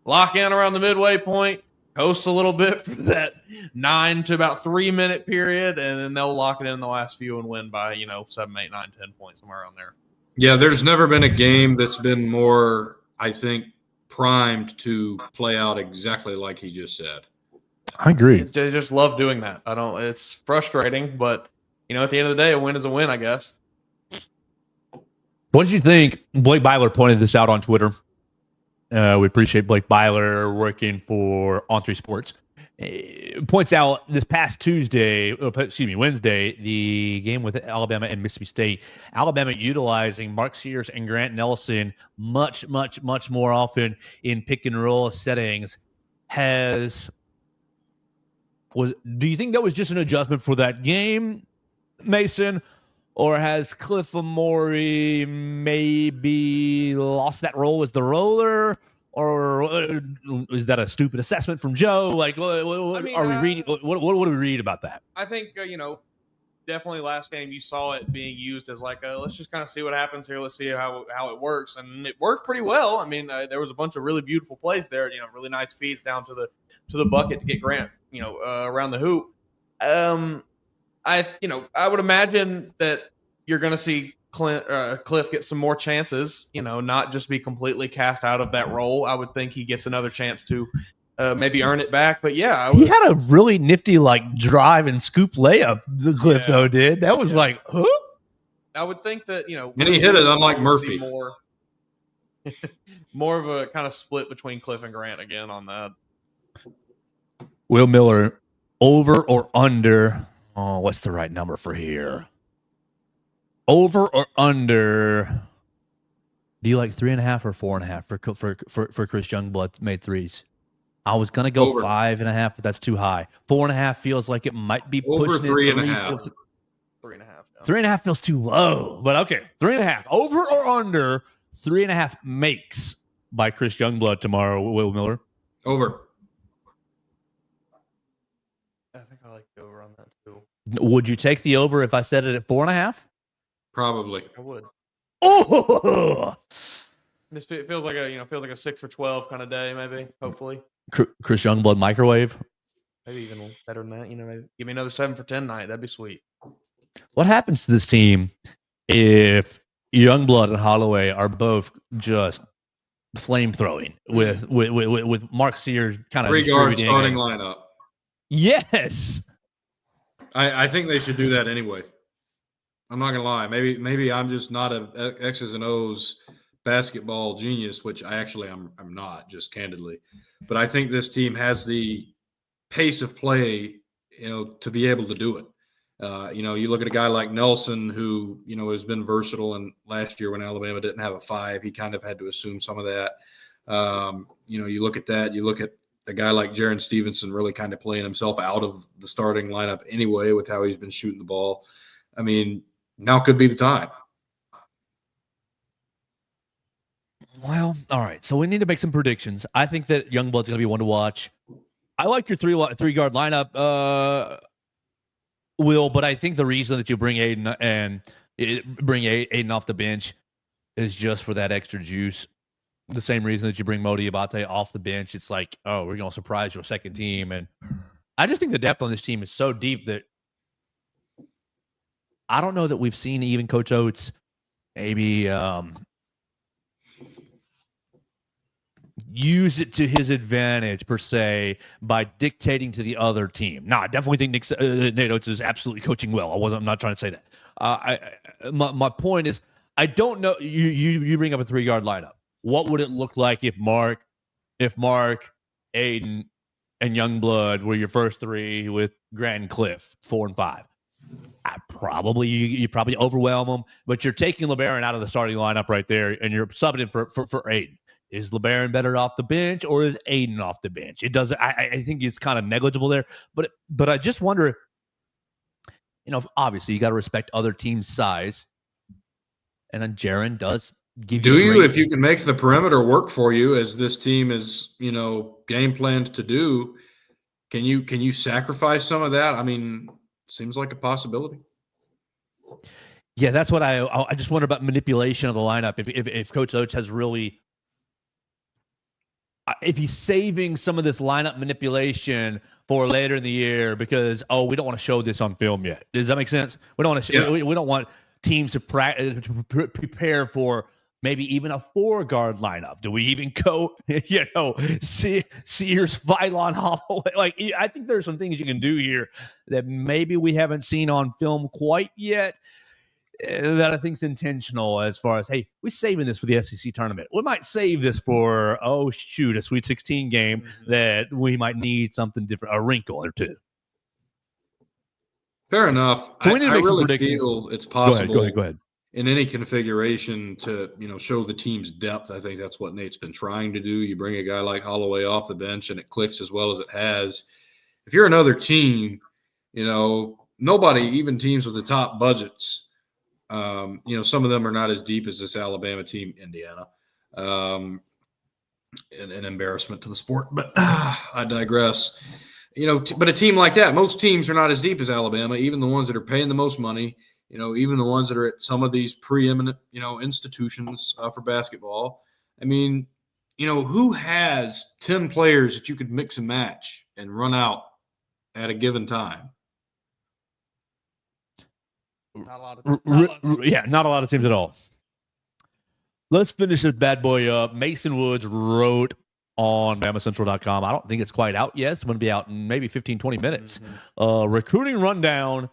Lock in around the midway point, coast a little bit for that 9 to about 3-minute period, and then they'll lock it in the last few and win by 7, 8, 9, 10 points, somewhere around there. Yeah, there's never been a game that's been more, I think, primed to play out exactly like he just said. I agree. They just love doing that. It's frustrating, but at the end of the day, a win is a win, I guess. What did you think? Blake Byler pointed this out on Twitter. We appreciate Blake Byler working for On3 Sports. Points out this past Wednesday, the game with Alabama and Mississippi State. Alabama utilizing Mark Sears and Grant Nelson much, much, much more often in pick and roll settings. Do you think that was just an adjustment for that game, Mason? Or has Cliff Amore maybe lost that role as the roller? Or is that a stupid assessment from Joe? Like, what are we reading? What do we read about that? I think, definitely last game you saw it being used as like, let's just kind of see what happens here. Let's see how it works. And it worked pretty well. I mean, there was a bunch of really beautiful plays there, really nice feeds down to the bucket to get Grant, around the hoop. I would imagine that you're going to see Cliff get some more chances, not just be completely cast out of that role. I would think he gets another chance to maybe earn it back. But yeah, he had a really nifty drive and scoop layup. The Cliff though did that was like, huh? I would think that and he hit it unlike Murphy. More of a kind of split between Cliff and Grant again on that. Will Miller, over or under? Oh, what's the right number for here? Over or under? Do you like 3.5 or 4.5 for Chris Youngblood made threes? I was gonna go over 5.5, but that's too high. 4.5 feels like it might be over pushing 3.5. 3.5. 3.5 feels too low, but okay. 3.5. Over or under 3.5 makes by Chris Youngblood tomorrow. Will Miller. Over. I think I like the over on that too. Would you take the over if I said it at 4.5? Probably. I would. Oh! This feels like a 6 for 12 kind of day, maybe. Hopefully. Chris Youngblood microwave. Maybe even better than that. Maybe give me another 7 for 10 night. That'd be sweet. What happens to this team if Youngblood and Holloway are both just flame throwing with Mark Sears kind of 3-guard distributing. starting lineup. Yes. I think they should do that anyway. I'm not gonna lie. Maybe I'm just not a X's and O's basketball genius, which I'm not, just candidly. But I think this team has the pace of play, to be able to do it. You look at a guy like Nelson, who has been versatile, and last year when Alabama didn't have a 5, he kind of had to assume some of that. You look at that. You look at a guy like Jaron Stevenson really kind of playing himself out of the starting lineup anyway with how he's been shooting the ball. I mean, now could be the time. Well, all right. So we need to make some predictions. I think that Youngblood's going to be one to watch. I like your three-guard lineup, Will, but I think the reason that you bring Aiden off the bench is just for that extra juice. The same reason that you bring Modi Abate off the bench. It's like, oh, we're going to surprise your second team. And I just think the depth on this team is so deep that I don't know that we've seen even Coach Oates maybe use it to his advantage, per se, by dictating to the other team. No, I definitely think Nate Oates is absolutely coaching well. I'm not trying to say that. My point is, I don't know. You bring up a 3-guard lineup. What would it look like if Mark, Aiden, and Youngblood were your first 3 with Grant and Cliff 4 and 5? You probably overwhelm them, but you're taking LeBaron out of the starting lineup right there, and you're subbing in for Aiden. Is LeBaron better off the bench, or is Aiden off the bench? It doesn't. I think it's kind of negligible there, but I just wonder. Obviously you got to respect other teams' size, and then Jaron does give you. Do you, if you can make the perimeter work for you, as this team is, game planned to do? Can you sacrifice some of that? I mean, seems like a possibility. Yeah, that's what I just wonder about manipulation of the lineup. If Coach Oates has really. If he's saving some of this lineup manipulation for later in the year because, we don't want to show this on film yet. Does that make sense? We don't want to. We don't want teams to prepare for maybe even a 4-guard lineup. Do we even go? Sears, Phylon, Holloway. I think there's some things you can do here that maybe we haven't seen on film quite yet. That I think is intentional as far as, hey, we're saving this for the SEC tournament. We might save this for, a Sweet 16 game that we might need something different, a wrinkle or two. Fair enough. So we need to make some really predictions. Feel it's possible Go ahead. In any configuration to, show the team's depth. I think that's what Nate's been trying to do. You bring a guy like Holloway off the bench and it clicks as well as it has. If you're another team, nobody, even teams with the top budgets, some of them are not as deep as this Alabama team, Indiana. An embarrassment to the sport, but I digress. But a team like that, most teams are not as deep as Alabama, even the ones that are paying the most money, even the ones that are at some of these preeminent, institutions for basketball. I mean, who has 10 players that you could mix and match and run out at a given time? Not a lot of not a lot of teams at all. Let's finish this bad boy up. Mason Woods wrote on BamaCentral.com. I don't think it's quite out yet. It's going to be out in maybe 15, 20 minutes. Recruiting rundown.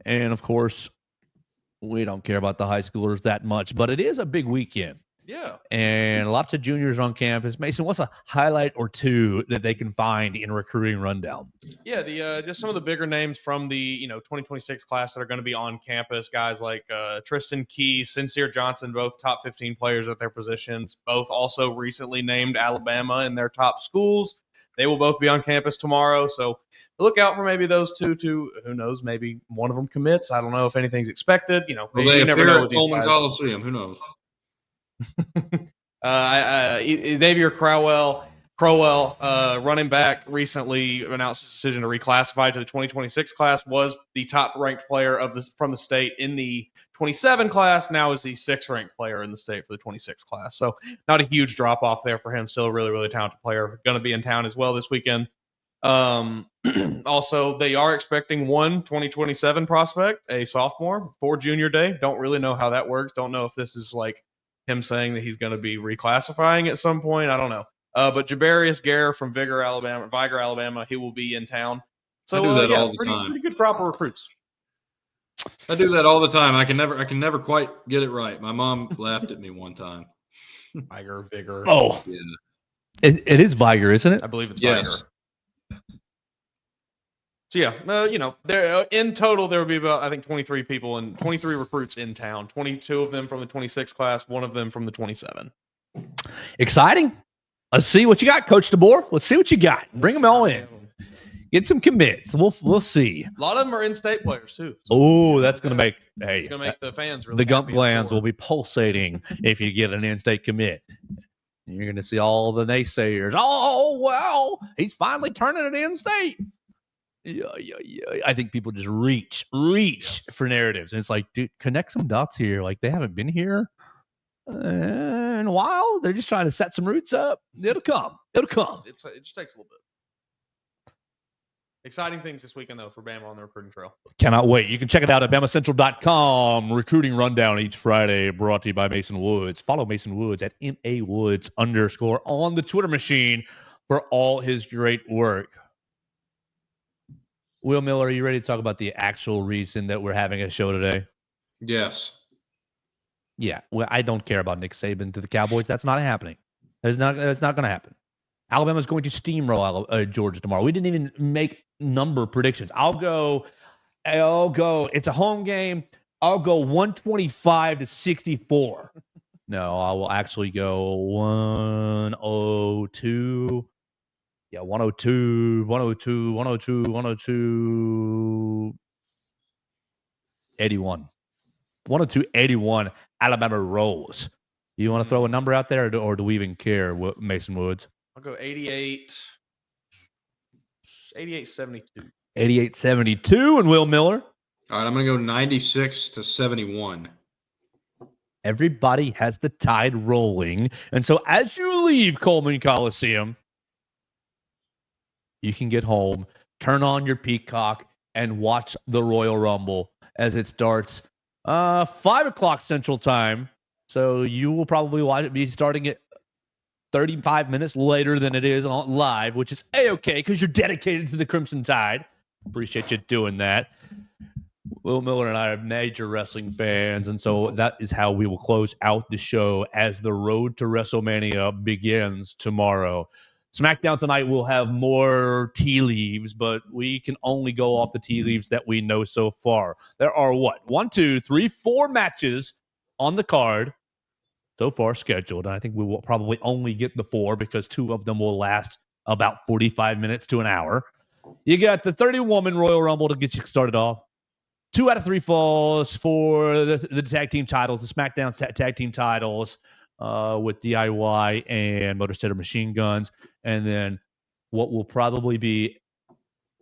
And, of course, we don't care about the high schoolers that much, but it is a big weekend. Yeah. And lots of juniors on campus. Mason, what's a highlight or two that they can find in recruiting rundown? Yeah, the just some of the bigger names from the 2026 class that are going to be on campus. Guys like Tristan Key, Sincere Johnson, both top 15 players at their positions. Both also recently named Alabama in their top schools. They will both be on campus tomorrow, so look out for maybe those two. Who knows? Maybe one of them commits. I don't know if anything's expected. You never know with these guys. Coliseum, who knows? Xavier Crowell, running back, recently announced his decision to reclassify to the 2026 class. Was the top-ranked player from the state in the 27 class. Now is the 6th-ranked player in the state for the 26 class. So not a huge drop-off there for him. Still a really, really talented player. Going to be in town as well this weekend. Also, they are expecting one 2027 prospect, a sophomore, for junior day. Don't really know how that works. Don't know if this is like him saying that he's going to be reclassifying at some point. I don't know. But Jabarius Gare from Viger, Alabama, he will be in town. So I do that all the pretty time. pretty good crop of recruits. I do that all the time. I can never quite get it right. My mom laughed at me one time. Vigor. Oh, Yeah. it is Viger, isn't it? I believe it's Yes. Vigor. So there in total there will be about, I think, 23 people and 23 recruits in town. 22 of them from the 26 class, one of them from the 27. Exciting. Let's see what you got, Coach DeBoer. Let's see what you got. Bring them all in. Get some commits. We'll see. A lot of them are in-state players too. So Oh, that's going to make it's going to make the fans really the gump happy, glands will be pulsating if you get an in-state commit. You're going to see all the naysayers. Oh, wow, he's finally turning it in-state. Yeah. I think people just reach for narratives. And it's like, dude, connect some dots here. Like, they haven't been here in a while. They're just trying to set some roots up. It'll come. It just takes a little bit. Exciting things this weekend, though, for Bama on the recruiting trail. Cannot wait. You can check it out at BamaCentral.com. Recruiting rundown each Friday, brought to you by Mason Woods. Follow Mason Woods at MAWoods_ on the Twitter machine for all his great work. Will Miller, are you ready to talk about the actual reason that we're having a show today? Yes. Yeah. Well, I don't care about Nick Saban to the Cowboys. That's not happening. That's not going to happen. Alabama's going to steamroll Georgia tomorrow. We didn't even make number predictions. I'll go. It's a home game. I'll go 125-64. No, I will actually go 102. Yeah, 102, 81. 102-81, Alabama rolls. You want to throw a number out there, or do we even care, Mason Woods? I'll go 88-72. 88-72, and Will Miller? All right, I'm going to go 96-71. Everybody has the tide rolling. And so as you leave Coleman Coliseum, you can get home, turn on your Peacock, and watch the Royal Rumble as it starts 5 o'clock Central Time. So you will probably be starting at 35 minutes later than it is on live, which is A-okay because you're dedicated to the Crimson Tide. Appreciate you doing that. Will Miller and I are major wrestling fans, and so that is how we will close out the show as the road to WrestleMania begins tomorrow. SmackDown tonight will have more tea leaves, but we can only go off the tea leaves that we know so far. There are 4 matches on the card so far scheduled. And I think we will probably only get the 4 because 2 of them will last about 45 minutes to an hour. You got the 30-woman Royal Rumble to get you started off. 2 out of 3 falls for the tag team titles, the SmackDown tag team titles with DIY and Motor City Machine Guns. And then what will probably be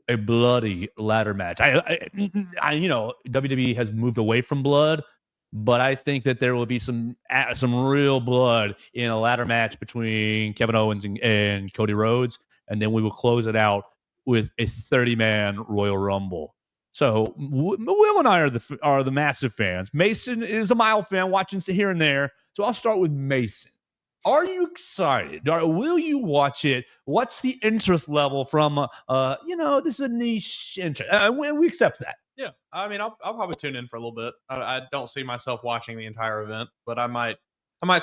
a bloody ladder match. I WWE has moved away from blood, but I think that there will be some real blood in a ladder match between Kevin Owens and Cody Rhodes, and then we will close it out with a 30-man Royal Rumble. So Will and I are the massive fans. Mason is a mild fan, watching here and there. So I'll start with Mason. Are you excited? Will you watch it? What's the interest level from, this is a niche interest. We accept that. Yeah, I mean, I'll probably tune in for a little bit. I don't see myself watching the entire event, but I might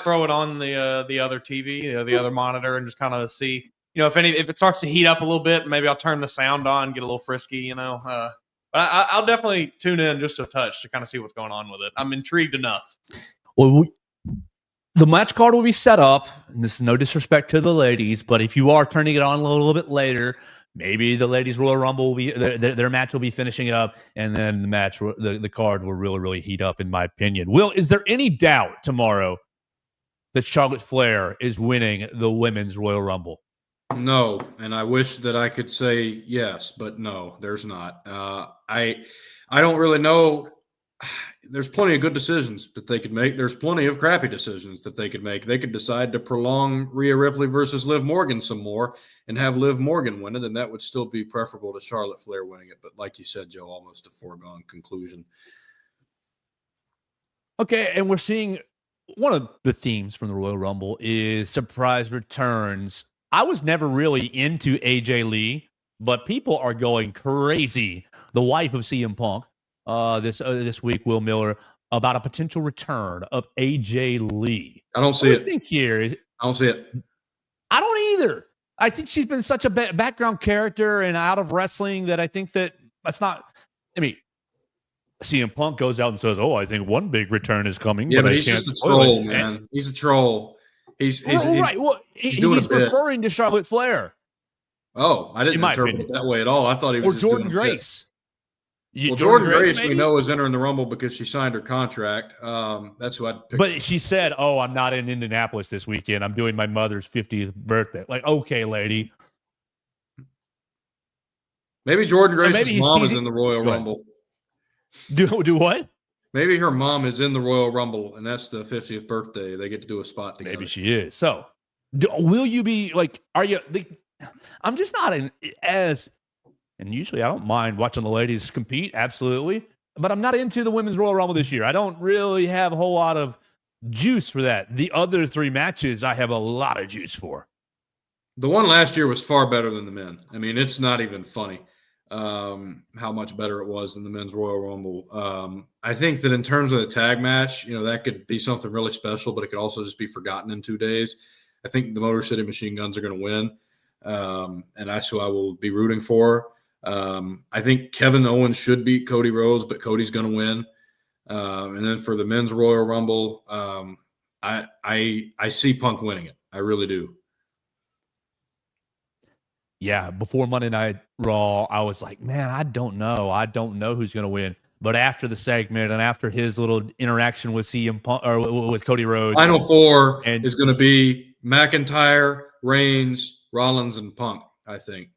throw it on the other TV, the other monitor, and just kind of see, if it starts to heat up a little bit, maybe I'll turn the sound on, get a little frisky, But I'll definitely tune in just a touch to kind of see what's going on with it. I'm intrigued enough. Well, the match card will be set up, and this is no disrespect to the ladies, but if you are turning it on a little bit later, maybe the ladies' Royal Rumble will be their match will be finishing up, and then the card will really, really heat up, in my opinion. Will, is there any doubt tomorrow that Charlotte Flair is winning the women's Royal Rumble? No, and I wish that I could say yes, but no, there's not. I don't really know there's plenty of good decisions that they could make. There's plenty of crappy decisions that they could make. They could decide to prolong Rhea Ripley versus Liv Morgan some more and have Liv Morgan win it, and that would still be preferable to Charlotte Flair winning it. But like you said, Joe, almost a foregone conclusion. Okay, and we're seeing one of the themes from the Royal Rumble is surprise returns. I was never really into AJ Lee, but people are going crazy. The wife of CM Punk, this week, Will Miller, about a potential return of AJ Lee. I don't see it. I think here, I don't see it. I don't either. I think she's been such a background character and out of wrestling that I think that's not. I mean, CM Punk goes out and says, "Oh, I think one big return is coming." Yeah, but he's just a troll, man. He's a troll. He's right. Well, he's referring to Charlotte Flair. Oh, I didn't interpret it that way at all. I thought he was or Jordan Grace. Well, Jordan Grace, we know, is entering the Rumble because she signed her contract. That's who I'd pick. But she said, "Oh, I'm not in Indianapolis this weekend. I'm doing my mother's 50th birthday." Like, okay, lady. Maybe Jordan Grace's mom is in the Royal Rumble. Do what? Maybe her mom is in the Royal Rumble, and that's the 50th birthday. They get to do a spot together. Maybe she is. So, will you be like? Are you? I'm just not as. And usually, I don't mind watching the ladies compete. Absolutely, but I'm not into the Women's Royal Rumble this year. I don't really have a whole lot of juice for that. The other three matches, I have a lot of juice for. The one last year was far better than the men. I mean, it's not even funny how much better it was than the Men's Royal Rumble. I think that in terms of the tag match, that could be something really special, but it could also just be forgotten in 2 days. I think the Motor City Machine Guns are going to win, and that's who I will be rooting for. I think Kevin Owens should beat Cody Rhodes, but Cody's going to win. And then for the Men's Royal Rumble, I see Punk winning it. I really do. Yeah, before Monday Night Raw, I was like, man, I don't know. I don't know who's going to win. But after the segment and after his little interaction with CM Punk or with Cody Rhodes, Final Four is going to be McIntyre, Reigns, Rollins, and Punk, I think.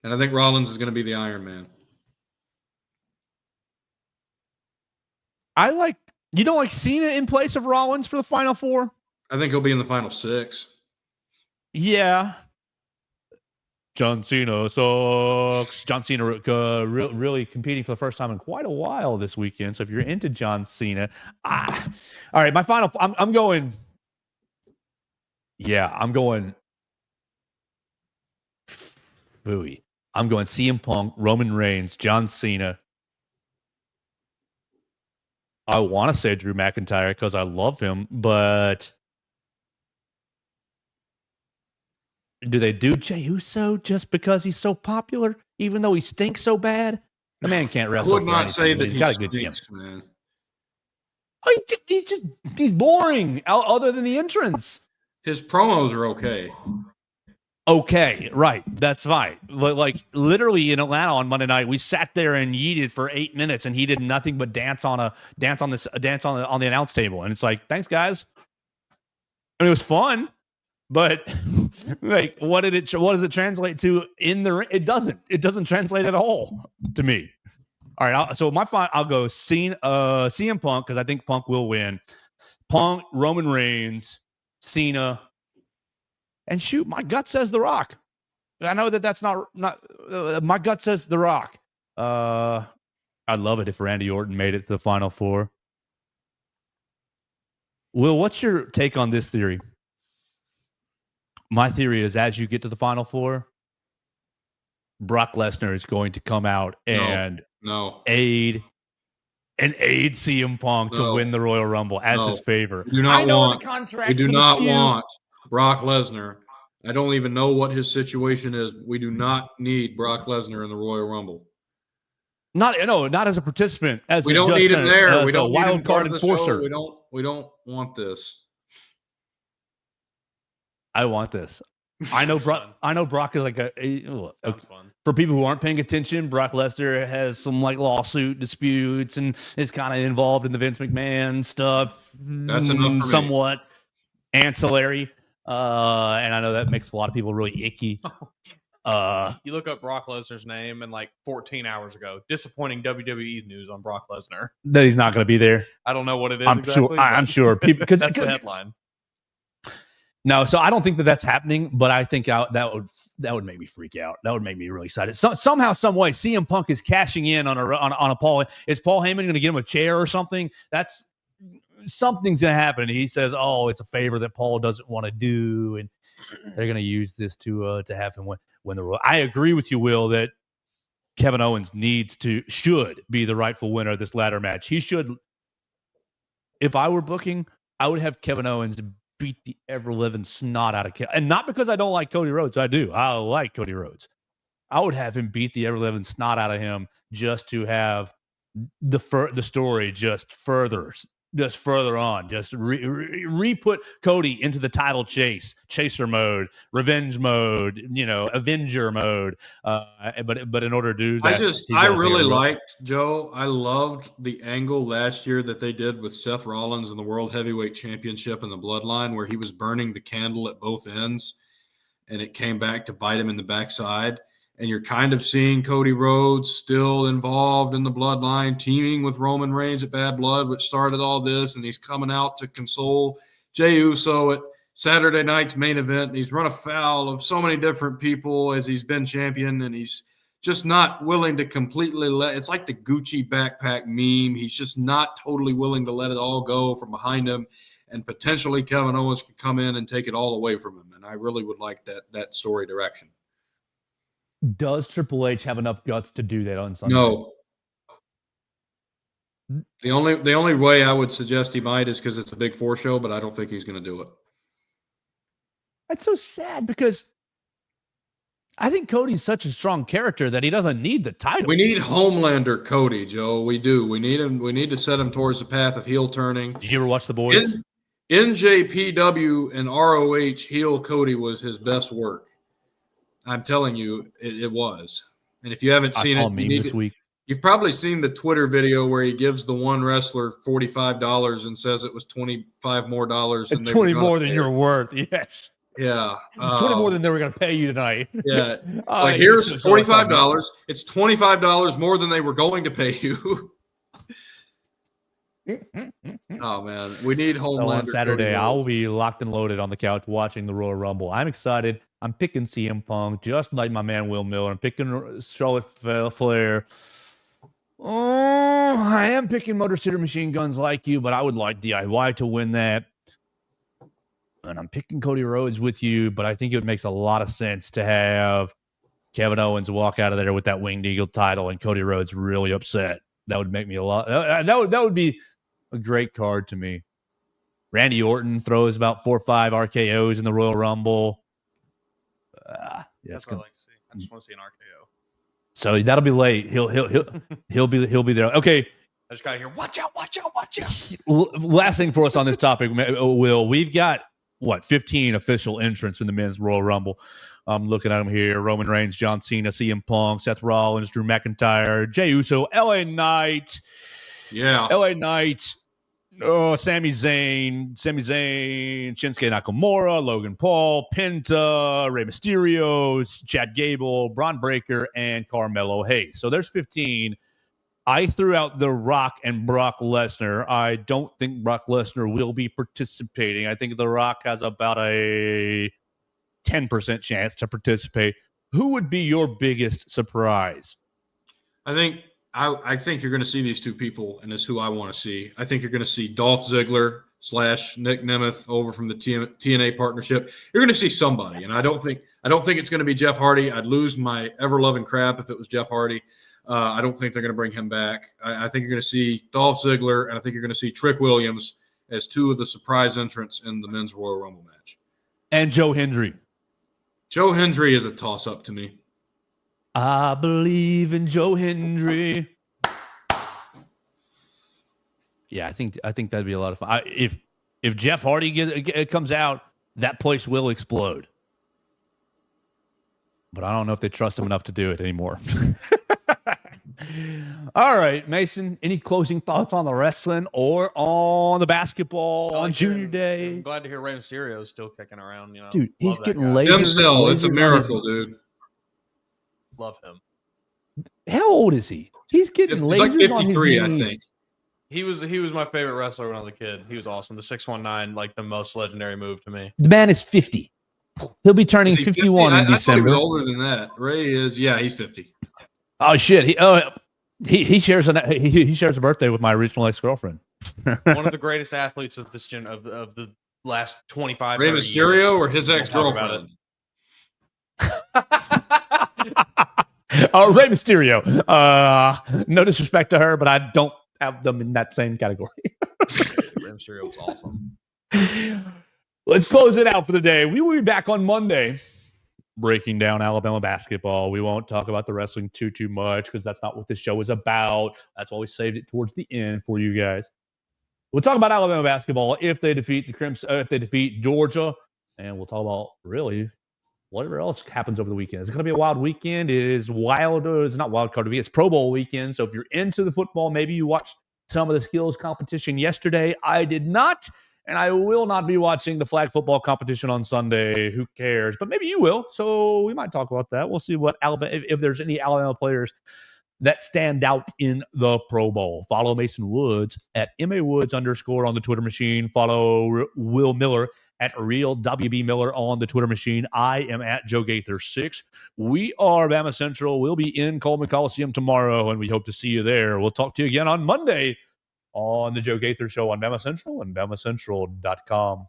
And I think Rollins is going to be the Iron Man. I like Cena in place of Rollins for the Final Four? I think he'll be in the Final 6. Yeah. John Cena sucks. John Cena really competing for the first time in quite a while this weekend. So if you're into John Cena, all right, my final, I'm going. Yeah, I'm going. Booey. I'm going CM Punk, Roman Reigns, John Cena. I want to say Drew McIntyre because I love him, but do they do Jey Uso just because he's so popular, even though he stinks so bad? The man can't wrestle. I would not say that he's got a good gym, man. Oh, he's boring. Other than the entrance, his promos are okay. Okay, right. That's fine. Like literally in Atlanta on Monday night, we sat there and yeeted for 8 minutes, and he did nothing but dance on the announce table. And it's like, thanks, guys. I mean, it was fun, but like, what does it translate to in the ring? It doesn't translate at all to me. All right, so I'll go CM Punk because I think Punk will win. Punk, Roman Reigns, Cena. And shoot, my gut says The Rock. I know that's not my gut says The Rock. I'd love it if Randy Orton made it to the Final Four. Will, what's your take on this theory? My theory is as you get to the Final Four, Brock Lesnar is going to come out and aid CM Punk to win the Royal Rumble as his favor. We do not want Brock Lesnar. I don't even know what his situation is. We do not need Brock Lesnar in the Royal Rumble. Not as a participant. We don't need him there. We don't need a wild card enforcer. We don't want this. I want this. I know Brock is like for people who aren't paying attention, Brock Lesnar has some like lawsuit disputes and is kind of involved in the Vince McMahon stuff. That's enough for somewhat ancillary. And I know that makes a lot of people really icky. You look up Brock Lesnar's name and like 14 hours ago, disappointing WWE's news on Brock Lesnar. That he's not going to be there. I don't know what it is I'm exactly. sure. I'm sure people because that's the headline. No, so I don't think that's happening, but I think that would make me freak out. That would make me really excited. Somehow, some way, CM Punk is cashing in on a Paul. Is Paul Heyman going to get him a chair or something? Something's going to happen. He says, "Oh, it's a favor that Paul doesn't want to do," and they're going to use this to have him win the Royal. I agree with you, Will, that Kevin Owens should be the rightful winner of this ladder match. He should. If I were booking, I would have Kevin Owens beat the ever-living snot out of Kevin. And not because I don't like Cody Rhodes. I do. I like Cody Rhodes. I would have him beat the ever-living snot out of him just to have the story just further on. Just re-put Cody into the title chaser mode, revenge mode, Avenger mode. But in order to do that, I really liked, Joe. I loved the angle last year that they did with Seth Rollins in the World Heavyweight Championship and the Bloodline, where he was burning the candle at both ends, and it came back to bite him in the backside. And you're kind of seeing Cody Rhodes still involved in the Bloodline, teaming with Roman Reigns at Bad Blood, which started all this, and he's coming out to console Jey Uso at Saturday night's main event. And he's run afoul of so many different people as he's been champion, and he's just not willing to completely it's like the Gucci backpack meme. He's just not totally willing to let it all go from behind him, and potentially Kevin Owens could come in and take it all away from him. And I really would like that story direction. Does Triple H have enough guts to do that on Sunday? No. The only way I would suggest he might is because it's a Big Four show, but I don't think he's going to do it. That's so sad because I think Cody's such a strong character that he doesn't need the title. We need Homelander Cody, Joe. We do. We need him. We need to set him towards the path of heel turning. Did you ever watch The Boys? NJPW and ROH heel Cody was his best work. I'm telling you, it was. And if you haven't seen it, this week. You've probably seen the Twitter video where he gives the one wrestler $45 and says it was $25 more. It's 20 more than you're worth. Yes. Yeah. 20 more than they were going to pay you tonight. Yeah. Like here's $45. It's $25 more than they were going to pay you. Oh, man. We need Homelander. On Saturday, I'll be locked and loaded on the couch watching the Royal Rumble. I'm excited. I'm picking CM Punk, just like my man Will Miller. I'm picking Charlotte Flair. Oh, I am picking Motor City Machine Guns like you, but I would like DIY to win that. And I'm picking Cody Rhodes with you, but I think it makes a lot of sense to have Kevin Owens walk out of there with that Winged Eagle title and Cody Rhodes really upset. That would make me a lot. That would be a great card to me. Randy Orton throws about 4 or 5 RKOs in the Royal Rumble. That's what I like to see. I just want to see an RKO. So that'll be late. He'll be there. Okay. I just got to hear, watch out. Last thing for us on this topic, Will, we've got 15 official entrants in the men's Royal Rumble. I'm looking at them here: Roman Reigns, John Cena, CM Punk, Seth Rollins, Drew McIntyre, Jey Uso, LA Knight. Yeah. LA Knight. Oh, Sami Zayn, Shinsuke Nakamura, Logan Paul, Penta, Rey Mysterio, Chad Gable, Braun Breaker, and Carmelo Hayes. So there's 15. I threw out The Rock and Brock Lesnar. I don't think Brock Lesnar will be participating. I think The Rock has about a 10% chance to participate. Who would be your biggest surprise? I think you're going to see these two people, and it's who I want to see. I think you're going to see Dolph Ziggler / Nick Nemeth over from the TNA partnership. You're going to see somebody, and I don't think it's going to be Jeff Hardy. I'd lose my ever-loving crap if it was Jeff Hardy. I don't think they're going to bring him back. I think you're going to see Dolph Ziggler, and I think you're going to see Trick Williams as two of the surprise entrants in the men's Royal Rumble match. And Joe Hendry. Joe Hendry is a toss-up to me. I believe in Joe Hendry. Yeah, I think that'd be a lot of fun. If Jeff Hardy comes out, that place will explode. But I don't know if they trust him enough to do it anymore. All right, Mason, any closing thoughts on the wrestling or on the basketball on Junior Day? I'm glad to hear Rey Mysterio is still kicking around. Dude, he's getting laid. Stem cell, it's a miracle, dude. Love him. How old is he? He's getting He's like lasers on his 53, I knees. think. He was my favorite wrestler when I was a kid. He was awesome. The 619, like the most legendary move to me. The man is 50. He'll be turning Is he 51 in I thought he December. was older than that. Ray is, yeah, he's 50. Oh shit! He shares he shares a birthday with my original ex-girlfriend. One of the greatest athletes of this of the last 25 Ray 30 Mysterio years. or his We'll talk about ex-girlfriend? Rey Mysterio. No disrespect to her, but I don't have them in that same category. Rey Mysterio was awesome. Let's close it out for the day. We will be back on Monday breaking down Alabama basketball. We won't talk about the wrestling too much because that's not what this show is about. That's why we saved it towards the end for you guys. We'll talk about Alabama basketball if they defeat the Crimson, if they defeat Georgia, and we'll talk about really whatever else happens over the weekend. It's going to be a wild weekend. It is wild. It's not wild card to be. It's Pro Bowl weekend. So if you're into the football, maybe you watched some of the skills competition yesterday. I did not. And I will not be watching the flag football competition on Sunday. Who cares? But maybe you will. So we might talk about that. We'll see what Alabama, if there's any Alabama players that stand out in the Pro Bowl. Follow Mason Woods at MAWoods_ on the Twitter machine. Follow Will Miller at Real WB Miller on the Twitter machine. I am at Joe Gaither 6. We are Bama Central. We'll be in Coleman Coliseum tomorrow, and we hope to see you there. We'll talk to you again on Monday on the Joe Gaither Show on Bama Central and BamaCentral.com.